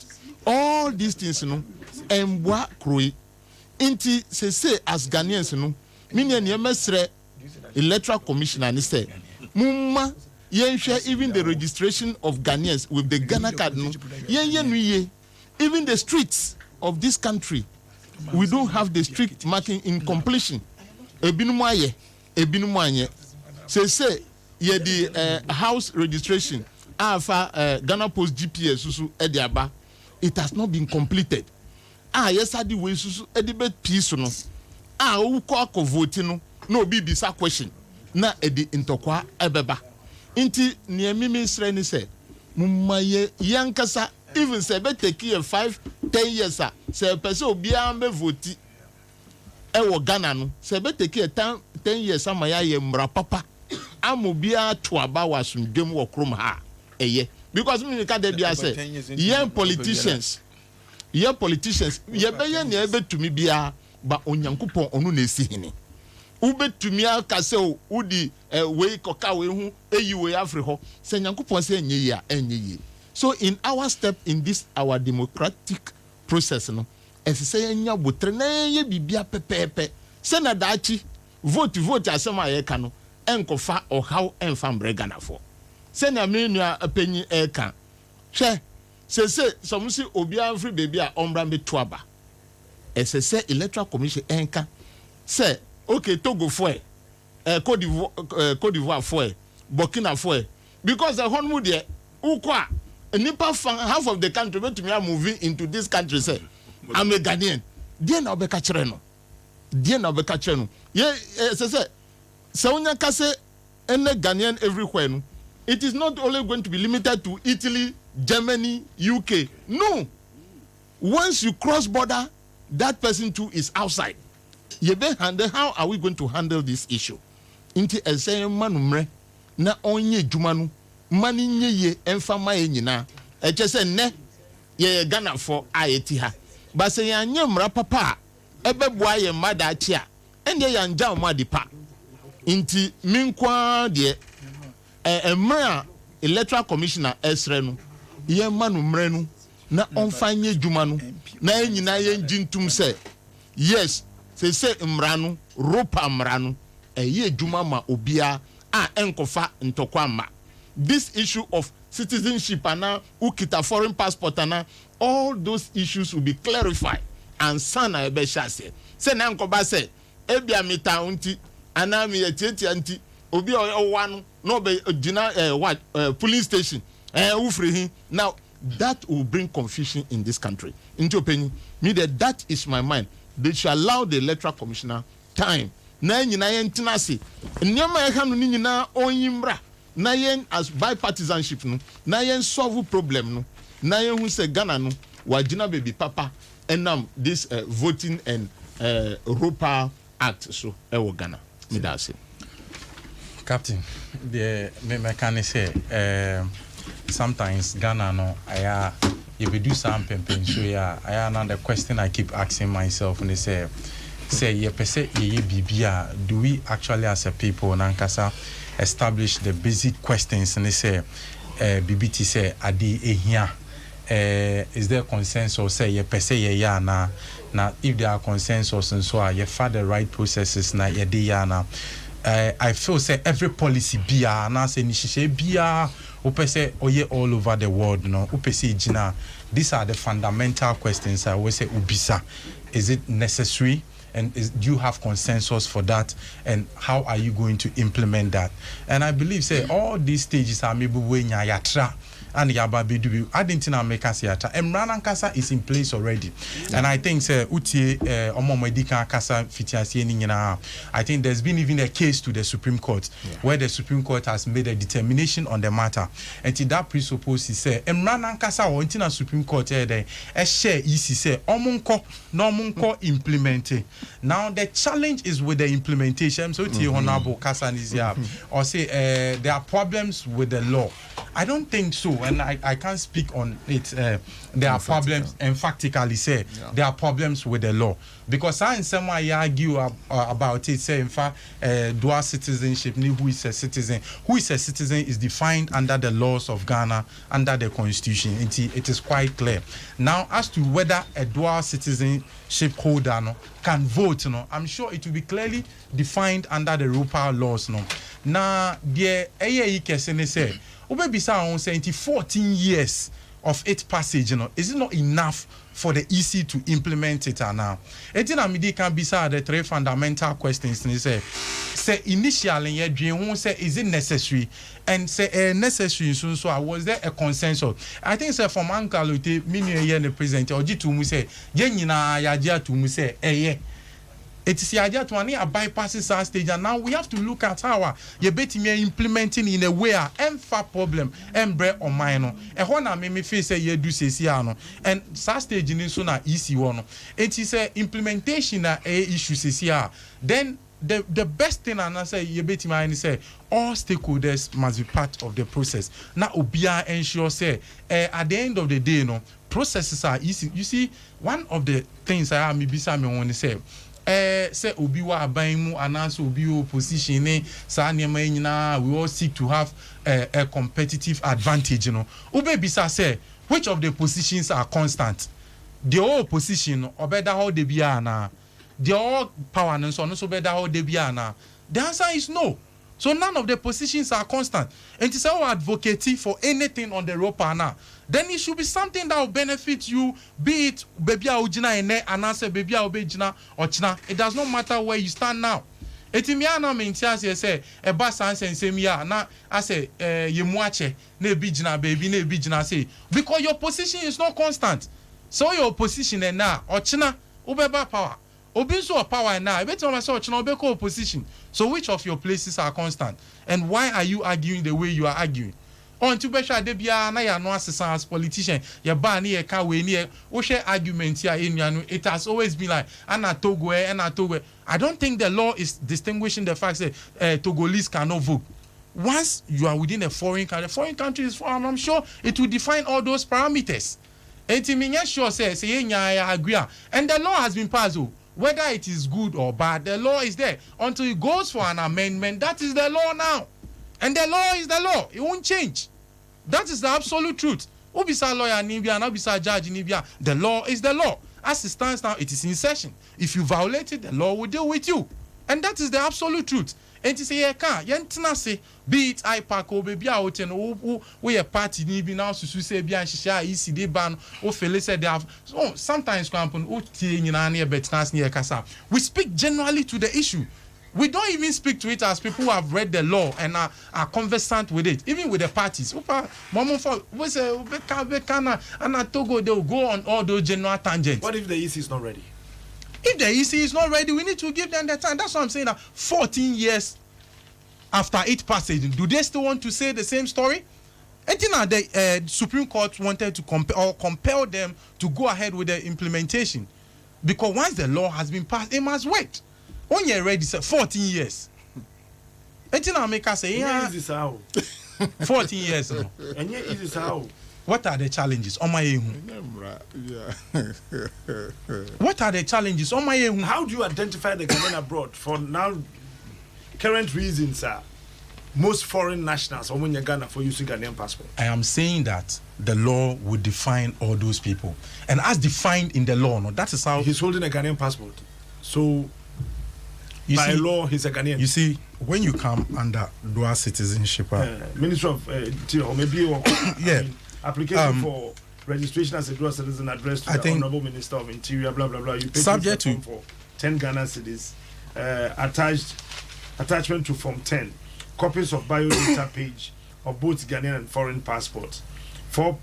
all these things no emboa kroi inti say as Ghanaians no mini ne mesre electoral commissioner ni say mumma yen share even the registration of Ghanaians with the Ghana card no yen even the streets of this country we don't have the strict marking in completion ebinum aye ebinum anye say ye the house registration afa Ghana Post GPS susu ediaba it has not been completed yes adi we susu edibet piece no wo ko vote no na obi bisa question na edi ntokwa ebeba nti ne mimi sre ni say mummaye yankasa even say be take 5-10 years say person obi am be vote wo Ghana no say be take 10 years amaya ye mra papa amobia to aba wasundwem wo krom ha eye because me ka dey bia say young politicians ye be ne ebetumi bia ba onyankopon onu na esi hene ubetumi aka say udi we koka we hu eyi we afri ho say nyankopon say enye yi a enye yi. So in our step in this our democratic process no say nya botre na ye bibia pepepe say na daachi vote asema ye ka no enkofa or how enfam Ghana for say na me nua apanyi eka hwe say some say obi afri baby a ombra me toaba say electoral commission enka say okay Togo for Côte d'Ivoire for Burkina for because the honmu there ukwa nipa half of the country went to me are moving into this country say I'm a Ghanaian there na obeka kire no ye say Saunya kase ene Ghanaian everywhere no. It is not only going to be limited to Italy, Germany, UK. No. Once you cross border, that person too is outside. How are we going to handle this issue? Inti ese manumre na onye jumanu mani nye ye enfama ye nyina. Eche se ne ye Ghana for ayeti ha. Ba se yanye mra papa ebe bua ye mada achia. Ende yanja omadipa. Inti minkwa de emra electoral commissioner esre no ye manu mre no na onfanye djuma no na enyina ye njintum se yes se mra no ropa mra no eye djuma ma obia a enkofa ntokwa ma. This issue of citizenship and ukita foreign passport and all those issues will be clarified and sana ebe shase se na nkoba se ebia mita unti anami yetieti anti obi owanu no be gina police station ufrihi. Now that will bring confusion in this country. Into opinion me that is my mind. They should allow the electoral commissioner time na nyina yentinase nyama e hanu nyina onyimra na yen as bipartisanship no na yen solve problem no na yen hu se Ghana no wagina baby papa enam this voting and ROPA act so ewo Ghana. Captain, the mechanic say sometimes Ghana no if we do something so another question I keep asking myself and they say ye pese ye bibia, do we actually as a people nankasa establish the basic questions and they say BBT say adi ehia is there consensus say ye pese ye ya na if there are consensus and so ye for the right processes na ye de ya na I feel say every policy bia na say ni hihye bia upese oye all over the world no upese jina. These are the fundamental questions I always say ubisa. Is it necessary and do you have consensus for that and how are you going to implement that? And I believe say all these stages are maybe when yatra and yaba bedu I didn't know make us yata emrana kasa is in place already and I think say utie omo medika kasa fitiasie ni nyina I think there's been even a case to the Supreme Court where the Supreme Court has made a determination on the matter and that presupposes say emrana kasa o ntina Supreme Court there a share easy say omunko no munko implement now the challenge is with the implementation so tie honorable kasa is here or say there are problems with the law. I don't think so, and I can't speak on it. There are problems, emphatically say there are problems with the law because I in some way argue about it. Say in fact, dual citizenship. Who is a citizen? Who is a citizen is defined under the laws of Ghana, under the constitution. It is quite clear. Now, as to whether a dual citizenship holder can vote, I'm sure it will be clearly defined under the RUPA laws. Now, the AAE kesene say. Obebisa on say 14 years of its passage, is it not enough for the EC to implement it now? Etina midi can be the three fundamental questions. Say initially, say is it necessary? And say necessary so was there a consensus? I think say from Uncle mini the president or G2 say yenina yaja to say yeah. It is the idea to bypasses our stage, and now we have to look at how you bet me implementing in a way far problem embre or minor. And when I me face you do say and stage in so na easy one. It is a implementation a issue here. Then the best thing and I say you bet me say all stakeholders must be part of the process. Now obia ensure say at the end of the day processes are easy. You see one of the things I me bisa me want to say say obi wa aban mu ananso obi opposition ne sa nneema nyina we all seek to have a competitive advantage ube bisa say which of the positions are constant the all position obeda how de bia na the all power no so obeda how de bia na the answer is no. So none of the positions are constant. And it is our advocacy for anything on the rope now. Then it should be something that will benefit you, be it baby ujina ene anase baby obejina or china. It does not matter where you stand now. Etimiana maintias say a bas and say na I say ye muache ne bijina baby ne bijina say because your position is not constant. So your position and now or china ubeba power. Obinso power now. I bet you myself Chinobeko opposition. So which of your places are constant? And why are you arguing the way you are arguing? On to be sure debia na ya no assistant as politician. Ya ba ni e ka we ni e wo share argument here in yanu. It has always been like ana Togo. I don't think the law is distinguishing the fact that Togolese cannot vote. Once you are within a foreign country is foreign, I'm sure it will define all those parameters. And sure says I agree. And the law has been passed. Whether it is good or bad, the law is there. Until it goes for an amendment, that is the law now. And the law is the law. It won't change. That is the absolute truth. Obisa lawyer Nibia and Obisa judge Nibia. The law is the law. As it stands now, it is in session. If you violate it, the law will deal with you. And that is the absolute truth. And to say, yeah, say, be it IPAC or baby out and we a party nibi now to say be and shisha easy they ban or fele said they have sometimes we speak generally to the issue. We don't even speak to it as people who have read the law and are conversant with it, even with the parties. Togo, they will go on all those general tangents. What if the EC is not ready? If the EC is not ready, we need to give them the time. That's what I'm saying. 14 years after its passage, do they still want to say the same story? And the Supreme Court wanted to compel them to go ahead with the implementation. Because once the law has been passed, it must wait. When you're ready, 14 years. And make us say, yeah, 14 years. And yet, it is how. What are the challenges on my own? What are the challenges on my own? How do you identify the Ghanaian abroad? For now, current reasons are most foreign nationals are when you're Ghana for using Ghanaian passport. I am saying that the law would define all those people, and as defined in the law, that is how he's holding a Ghanaian passport. So by law, he's a Ghanaian. You see, when you come under dual citizenship, Minister of or maybe yeah. Application for registration as a dual citizen addressed to the Honorable Minister of Interior, blah, blah, blah. You pay subject to for 10 Ghana cedis. Attachment to Form 10. Copies of biodata page of both Ghanaian and foreign passports. 4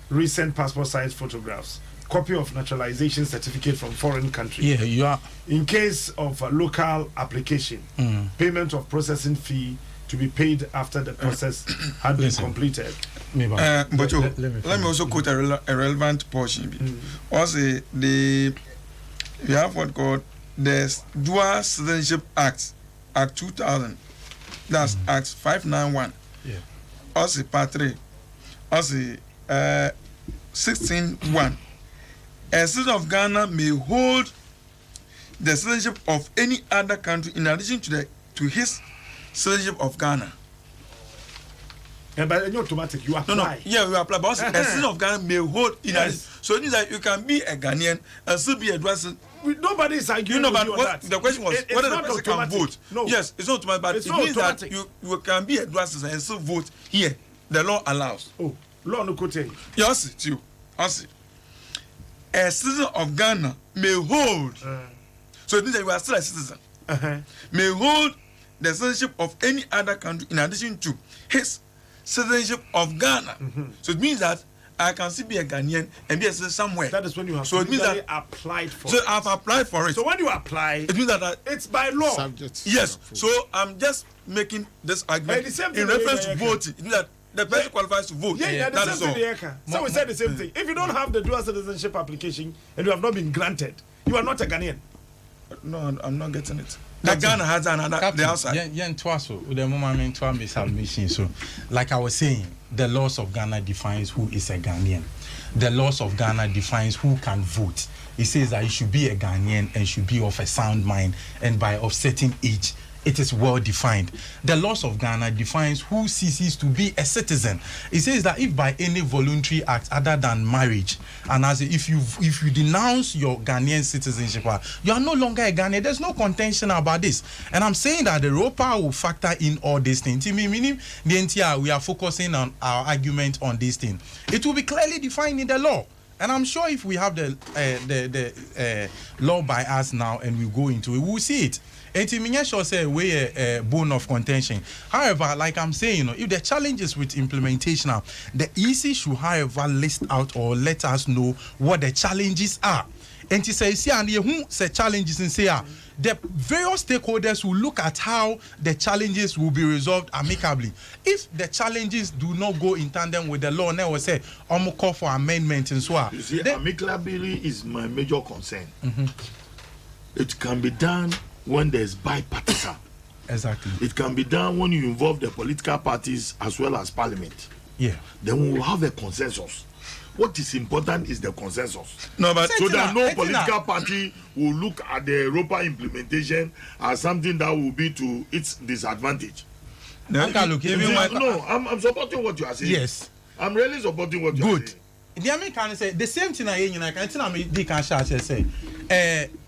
recent passport size photographs, copy of naturalization certificate from foreign country. Yeah, you are. In case of a local application, payment of processing fee to be paid after the process had been completed. But let me also quote a relevant portion. Also, we have what called the Dual Citizenship Act 2000. That's Act 591. Yeah. Also, Part 3. Also, 16.1. A citizen of Ghana may hold the citizenship of any other country in addition to his citizenship of Ghana. Yeah, but it's automatic. You apply. No. Yeah, you apply. But also, a citizen of Ghana may hold in addition. So it means that you can be a Ghanaian and still be a dual citizen. Nobody is arguing with you on that. The question was whether the person can vote. No. Yes, it's not automatic, but it means that you can be a dual citizen and still vote here. The law allows. Oh, law no could tell you. Yes, too. Yes. A citizen of Ghana may hold. So it means that you are still a citizen. May hold the citizenship of any other country in addition to his citizenship of Ghana. So it means that I can still be a Ghanaian and be a citizen somewhere. That is when you have so it means that applied for. So I've applied for it. So when you apply, it means that it's by law. Subject. Yes. So I'm just making this argument in reference to voting. It means that the person qualifies to vote. Yeah, the same thing. So we said the same thing. If you don't have the dual citizenship application and you have not been granted, you are not a Ghanaian. No, I'm not getting it. The Ghana has another the outside. Yeah, DWASO. The moment to submission. So, like I was saying, the laws of Ghana defines who is a Ghanaian. The laws of Ghana defines who can vote. It says that you should be a Ghanaian and should be of a sound mind and by of certain age. It is well defined. The laws of Ghana defines who ceases to be a citizen. It says that if by any voluntary act other than marriage, and as if you denounce your Ghanaian citizenship, you are no longer a Ghanaian. There's no contention about this. And I'm saying that the ROPA will factor in all these things. Meaning the entire we are focusing on our argument on this thing. It will be clearly defined in the law. And I'm sure if we have the law by us now and we go into it, we'll see it. And to sure say we a bone of contention. However, like I'm saying, if the challenges with implementation are, the EC should, however, list out or let us know what the challenges are. And to say, see, and who say challenges and say, the various stakeholders will look at how the challenges will be resolved amicably. If the challenges do not go in tandem with the law, now we say, I'm call for amendment and so on. You see, amicably is my major concern. It can be done when there's bipartisan. Exactly. It can be done when you involve the political parties as well as parliament. Yeah. Then we will have a consensus. What is important is the consensus. No, but so that no political party will look at the Europa implementation as something that will be to its disadvantage. No, I'm supporting what you are saying. Yes. I'm really supporting what you are saying. Good. The American say the same thing I can say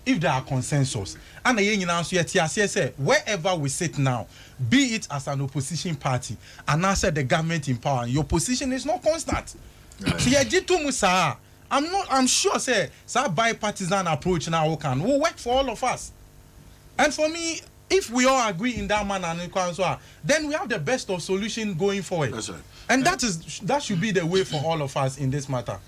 if there are consensus and the wherever we sit now, be it as an opposition party and I said the government in power, your position is not constant. So I'm sure say bipartisan approach now will work for all of us. And for me, if we all agree in that manner then we have the best of solution going forward. That's right. And that should be the way for all of us in this matter.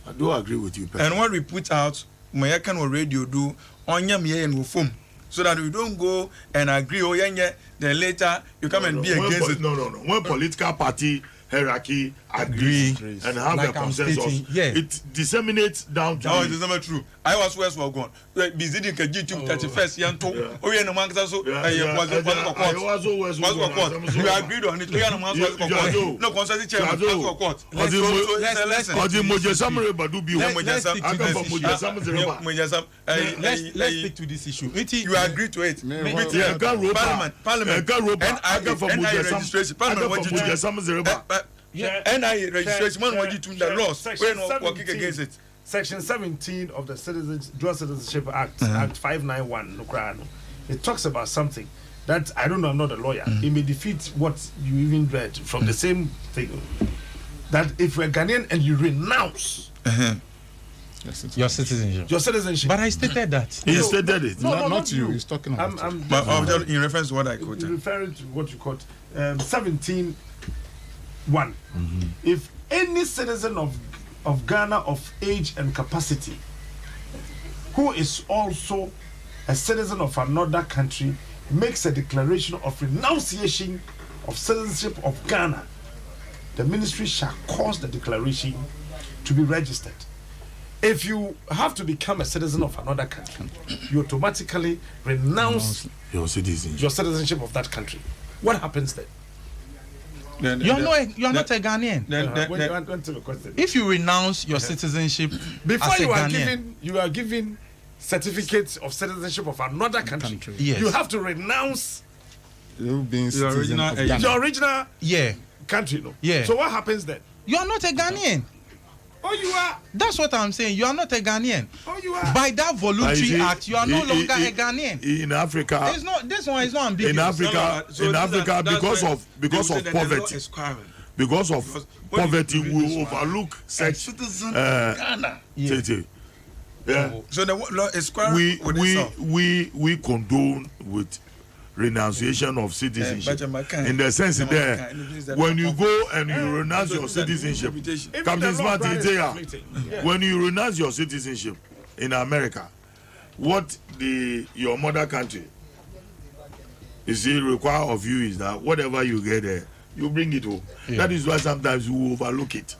I do agree with you, Peter. And what we put out, my can radio do on your and phone, so that we don't go and agree. Oh yeah, then later you come and be against it. No. When political party hierarchy agree and have like a consensus, it disseminates down to. No, it is never true. I was west for gone. Busy in G2 31st Yanto. Oh yeah, no man so. We agreed on it. No consensus chairman for court. Let's stick to this issue. You agree to it. Parliament. Registration. Parliament. NIA registration, man, what you do the laws, we're not working against it. Section 17 of the Dual Citizenship Act, Act 591, it talks about something that I don't know, I'm not a lawyer. It may defeat what you even read from the same thing. That if you're Ghanaian and you renounce your citizenship. But I stated that. He stated it. Not you. He's talking about. But in reference to what I quoted. Referring to what you quote, 17. If any citizen of Ghana of age and capacity who is also a citizen of another country makes a declaration of renunciation of citizenship of Ghana, the ministry shall cause the declaration to be registered. If you have to become a citizen of another country, you automatically renounce your citizenship of that country. What happens then? You are not a Ghanaian. If you renounce your citizenship before as a you are Ghanaian, you are given certificates of citizenship of another country. Yes. You have to renounce You being Your citizen original of age. Ghana. your original yeah, country. No. Yeah. So what happens then? you are not a Ghanaian. Oh, you are. That's what I'm saying. You are not a Ghanaian. Oh, you are. By that voluntary act, you are no longer a Ghanaian. In Africa, It's not. This one is not ambiguous. in Africa, because of poverty, because of poverty, we overlook such citizen Ghana. Yeah. So the law is quarrel with itself. we condone with renunciation of citizenship in the sense that when you go and you renounce your citizenship, Captain Smart, when you renounce your citizenship in America, what your mother country require of you is that whatever you get there, you bring it home. Yeah. That is why sometimes you overlook it.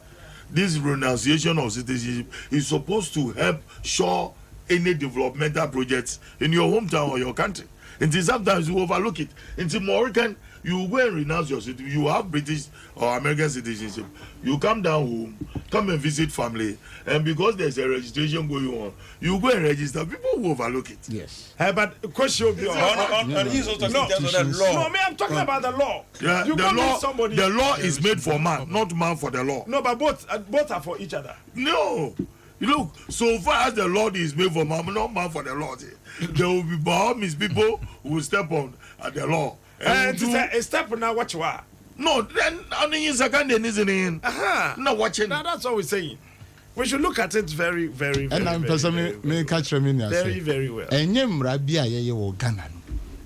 This renunciation of citizenship is supposed to help show any developmental projects in your hometown or your country. Until sometimes you overlook it. Until Moroccan, you go and renounce your citizenship. You have British or American citizenship. You come down home, come and visit family, and because there's a registration going on, you go and register. People will overlook it. Yes. But question will be And he's also talking in terms of that law. No, I'm talking about the law. Yeah, You can't make somebody. the law is made for man, not man for the law. No, but both are for each other. No. Look, so far as the Lord is made for man, not man for the Lord. There will be Bahamis people who will step on the law. And a step now, what you are. No, then I mean, second isn't in. No, watching. Now that's what we're saying. We should look at it very, very, very, And I'm very, personally me catch me very, very well. Enye mrabia ye wo Ghana no.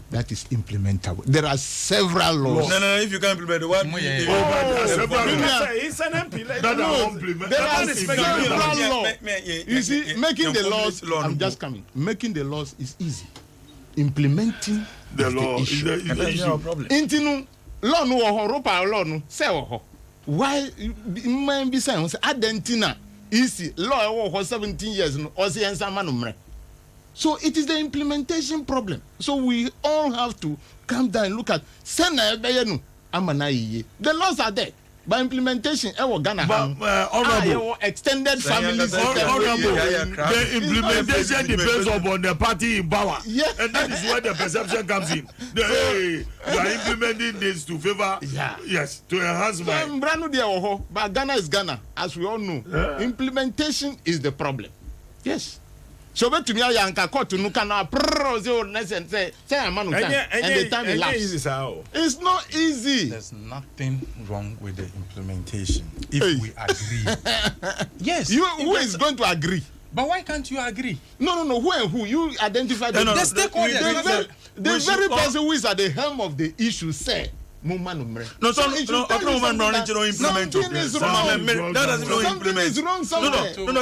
That is implementable. There are several laws. No, if you can't implement the one, It's an MP. that are implemented. There are is several laws. You You see, making the laws. I'm just coming. Making the laws is easy. Implementing The is law the is issue. the issue. problem. Intinu law no wo Europa law no say wo. Why man be say adentina easy law wo 17 years no o say ensa ma no mre. So it is the implementation problem. So we all have to come down and look at the laws are there. By implementation, Ghana honorable, extended family system. The implementation depends upon the party in power. Yeah. And that is where the perception comes in. We are implementing this to favor, yes, to enhance my. But Ghana is Ghana, as we all know. Yeah. Implementation is the problem. Yes. So bet to me yanka court no can say and the time elapsed. It's not easy. There's nothing wrong with the implementation if we agree. Yes. Who is going to agree? But why can't you agree? No. Who and who? You identify the stakeholders. The very person who is at the helm of the issue say. No, implement. That doesn't mean implement. No.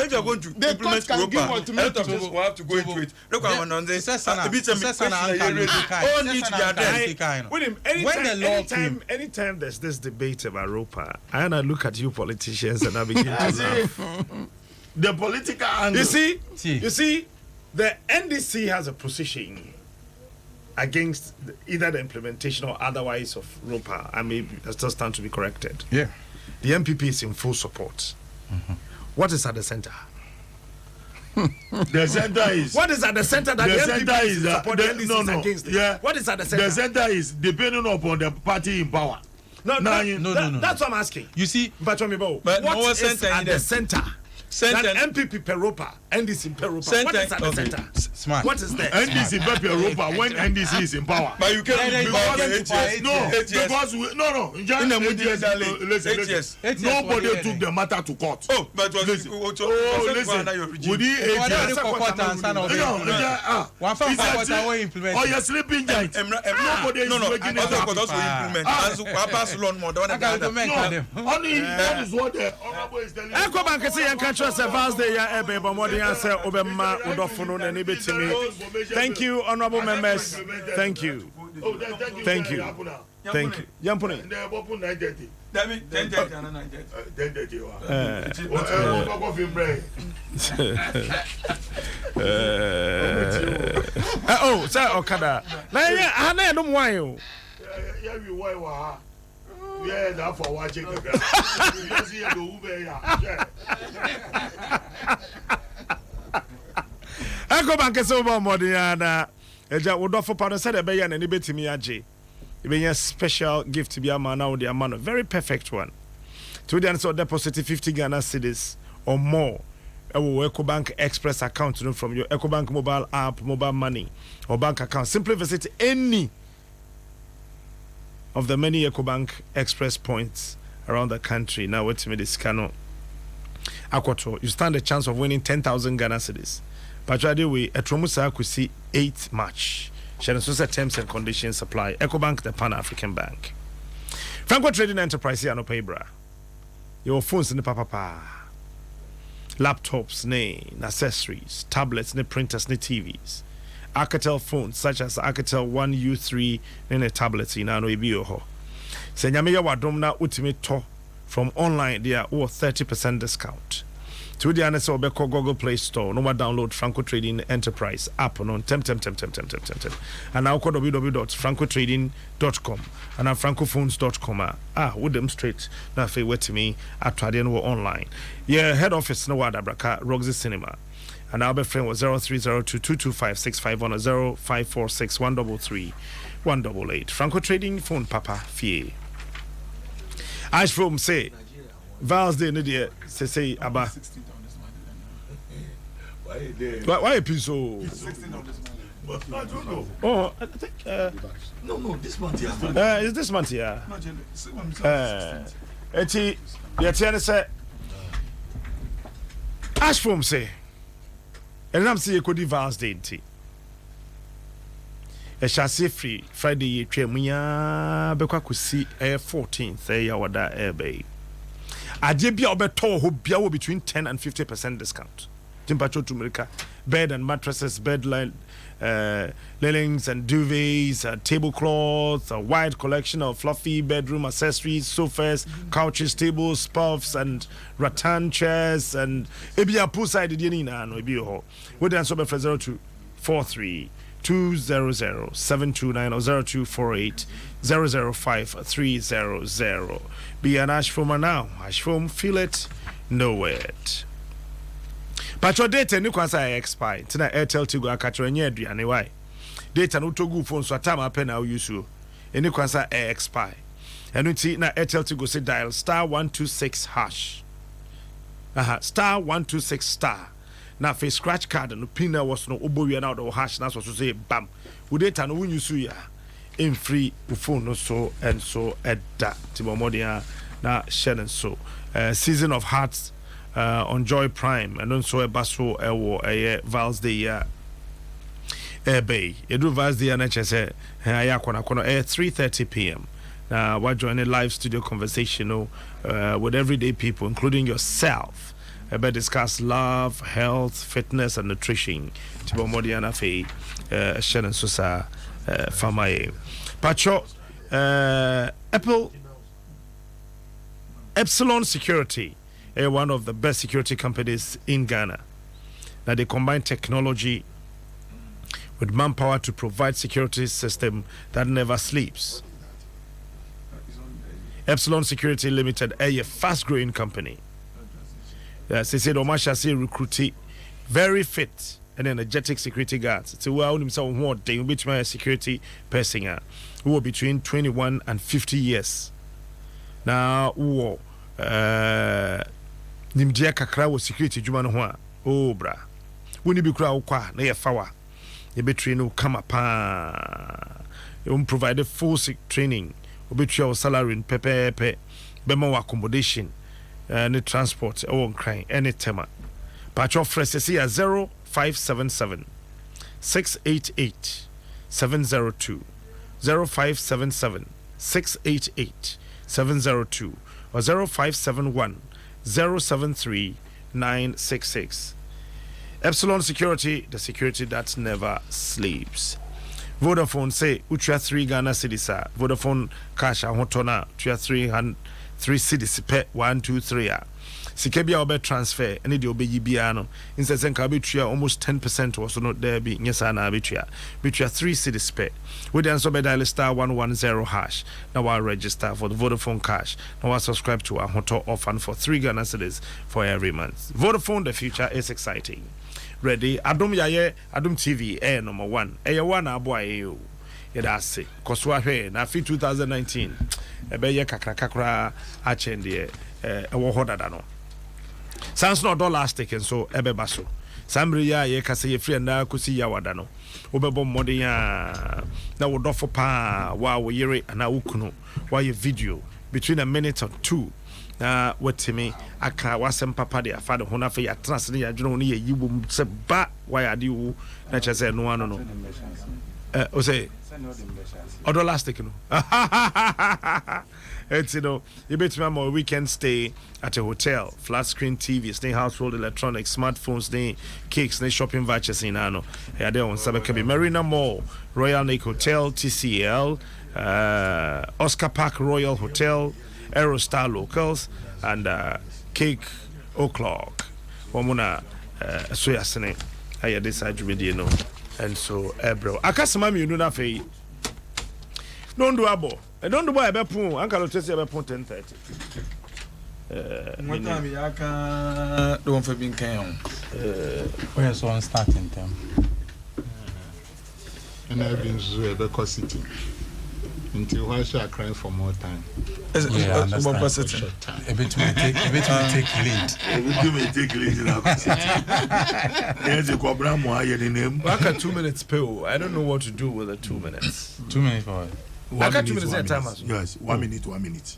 If you are going to implement Europa, a lot of us will have to go into it. Look at one day. Anytime there's this debate about Europa, I look at you politicians and I begin to laugh. The political angle. You see, the NDC has a position against either the implementation or otherwise of ROPA. I may still stand to be corrected. Yeah. The MPP is in full support. Mm-hmm. What is at the center? The center is. What is at the center that the MPP is support? No. Against it? Yeah. What is at the center? The center is depending upon the party in power. No. That's what I'm asking. You see, what is at the center? That MPP Peropa, NDC Peropa. What is at the center? Smart. What is that? NDC Pepe Europa when NDC is in power. But you can't Because- No. In the Mudia Listen. Nobody took the matter to court. Oh, but Listen. listen. Would he One from what I will implement. Oh, you're sleeping giant. Nobody is making it happen. I can implement them. Only that is what the honorable is telling you. Ecobank say yan catch us Thursday ya ebe but more than answer obema udofunu na ni betimi. Thank you honorable members. Thank you. Oh, Thank you. Thank you. Yampuni. They open 9:30. 10:30 and 9:30. 10:30. Oh, sir Okada. Na ya ana no mwan o. Yeah, we why wa. Yeah, that for watching the guy. You see the Uber ya. Ecobank say obo modern ya na eja udofo pa no say be ya na ni betimi age. Even special gift to be a man now, the amount, very perfect one. To the answer, deposit 50 Ghana cedis or more. EcoBank Express account from your EcoBank mobile app, mobile money, or bank account. Simply visit any of the many EcoBank Express points around the country. Now, wait a minute, Scano Aquato. You stand a chance of winning 10,000 Ghana cedis. But we a Tromusa could see 8th March. Sharing social terms and conditions apply. EcoBank, the Pan-African Bank. Franco Trading Enterprise here no pay bra. Your phones in the papa. Laptops, accessories, tablets, printers, TVs. Alcatel phones such as Alcatel 1U3 and tablets in ano ibio. Senyame wa domna ultimate to from online there or 30% discount. To the answer Obeko Google Play Store, no more download Franco Trading Enterprise app on tem. And now code www.francotrading.com and now francophones.com. With them straight. Now if you wait to me at Tradian online. Yeah, head office no wada braka Roxy Cinema. And our friend was 0302225651 0546133188. Franco Trading phone papa fee. Ash from say Val's Day Nidia say Abba. Why a piece so? I don't know. Oh, I think No, this month here. is this month here? Eti the say Ash from say and I'm say Kodi Val's Day tea. A chassis free Friday Tremuya Bekwa kusi 14th yawada airway. Adebia obeto ho bia wo between 10 and 50% discount. Timpacho to America, bed and mattresses, bed linens and duvets, tablecloths, a wide collection of fluffy bedroom accessories, sofas, couches, tables, puffs, and rattan chairs, and ebia poolside dianina no ebi ho. We dan so be 0243 200 729 or 0248 005 300. Be an ash foam now. Ash foam, feel it, know it. But your data new kwasa expire. Tina Airtel Tigo akatro nye aduane why. Data no to go phone so atama pen na use you. Any kwasa expire. Enu ti na Airtel Tigo say dial *126#. Star 126 star. Na fe scratch card no pin na was no obo wi na do hash na so say bam. Wo data no use you ya. In free phone no so and so edda. Timomodia na share and so. Season of Hearts on Joy Prime and also a basso a Val's Day Bay. Edu Val's Day NHS ayakona 3:30 p.m. We're joining live studio conversation with everyday people, including yourself. About discuss love, health, fitness, and nutrition. Tibo Modiana Fe Shannon Sosa Famaye. Pacho Epsilon Security. One of the best security companies in Ghana. Now they combine technology with manpower to provide security system that never sleeps. Epsilon Security Limited, a fast-growing company. They said Omasha say recruiting very fit and energetic security guards. It's a well himself more they which my security person who are between 21 and 50 years. Now who nimdia kakra wo security dwuma no ho a oh bra woni bi kura wo kwa na ye fawa be train come up. You provide a full training. We be your salary in pepe bema accommodation and transport on crying any tema. Patch of fresh is 0577 688 702 0577 688 702 or 0571 073 966. Epsilon Security, the security that never sleeps. Vodafone say Utra 3 Ghana cities. Vodafone cash hotona Utra 3 cities pe 1 2 3 Sikebia obe transfer any de obe yibiano in senka betria almost 10% was not there be nyesa na betria 3 cities pe we then so be dial star 110 hash now I register for the Vodafone cash now I subscribe to our hotel offer for 3 Ghana cities for every month. Vodafone, the future is exciting. Ready Adom yaye Adom TV number 1 one aboy yedase koswa hwe na fi 2019 ebe ye kakra achende ewo hodada no sans no dollar stick so ebe baso samri ya ye kase ye free na kosi ya wada no obebo modern ya na wodofo pa wa wo yere na wukunu wa ye video between a minute or two na watimi aka wasem papa de afa de hona fa ya trans ne ya dwene ne ye yibo se ba wa ya de wu na chese no ano no o say odolastic no it's you bet me more weekend stay at a hotel, flat screen TV, stay household electronics, smartphones, stay cakes, stay shopping vouchers in ano. Yeah, there on Sabakabi Marina Mall, Royal Lake Hotel, TCL, Oscar Park Royal Hotel, Aerostar Locals, and Cake O'Clock. Wamuna Suyasene, I decide to be no. And so, bro, Akasamami, you do not pay. Don't do abo. I don't do buy a bepon. Uncle Chelsea a bepon 10:30. What time you can don't for being can. Where's one starting time? And I've been to a Beko City until I shall cry for more time. Yeah, I understand. A bit may take lead. Everything may take lead in our city. There's a cobra more higher than him. Back at 2 minutes pill. I don't know what to do with the 2 minutes. 2 minutes for it. I got 2 minutes at time. Yes, 1 minute, 1 minute.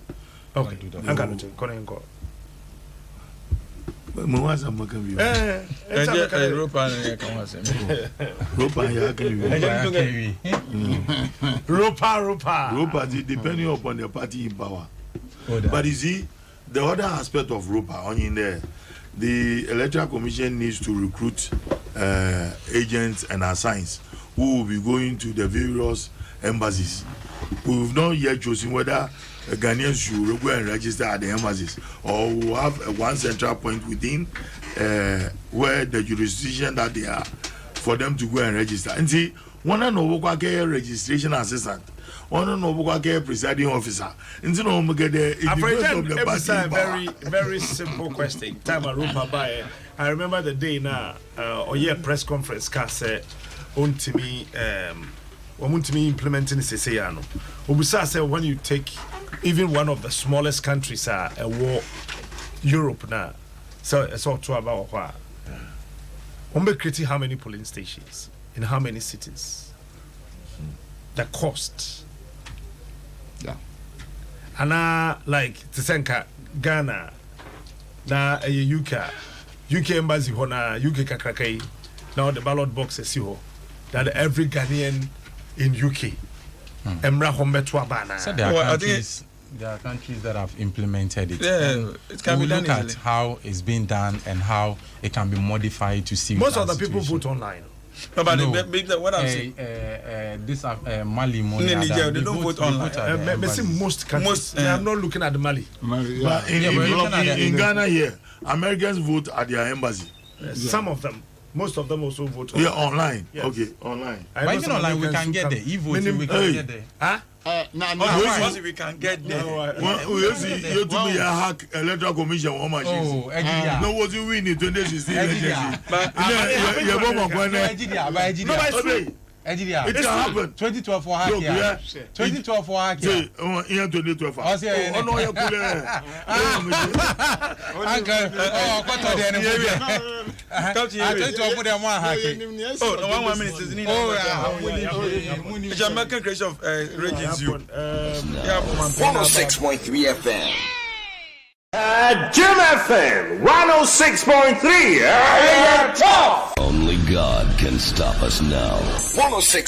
Okay, I got to go. Mwaza mwakambi. Europa na kama sema. Europa ya kambi. Europa depending upon the party in power. But you see, the other aspect of Europa on in there, the Electoral Commission needs to recruit agents and assigns who will be going to the various embassies. We've not yet chosen whether Ghanaians should go and register at the embassies or we'll have one central point within where the jurisdiction that they are for them to go and register. And see, one and over registration assistant, one and over presiding officer. And so we get the very simple question. Time I remember the day now or press conference say on to me implementing this sayano. Obusa say when you take even one of the smallest countries a war Europe now. So it's all about what creating how many polling stations in how many cities. The cost. Yeah. And like Tisenka, Ghana, na UK embassy hona UK kakrakai. Now the ballot box is here. That every Ghanaian in UK. So there are countries that have implemented it. Yeah, it can be done look at how it's being done and how it can be modified to see. Most of the people vote online. No, but what I'm saying, this Mali money. They don't vote online. Most countries. I'm not looking at the Mali. But in Ghana here, Americans vote at their embassy. Some of them. Most of them also vote online. Yeah, online. Yes. Okay, online. But even online, we can get there. If voting, we can get there. Huh? Once we can get there. You see, you do me a hack Electoral Commission one machine. Oh, no, what you win in 2016 election. But Ejidia. It can happen. 2012 for hack. 2012 for hack. Say, in 2012. Oh, no, you're cool. Uncle, what are the enemy? Come to you to put them one hack. Oh, no, 1 minute is needed. Oh, yeah. Jamaican creation of Regis you. 106.3 FM. Jim FM 106.3. Only God can stop us now. 106.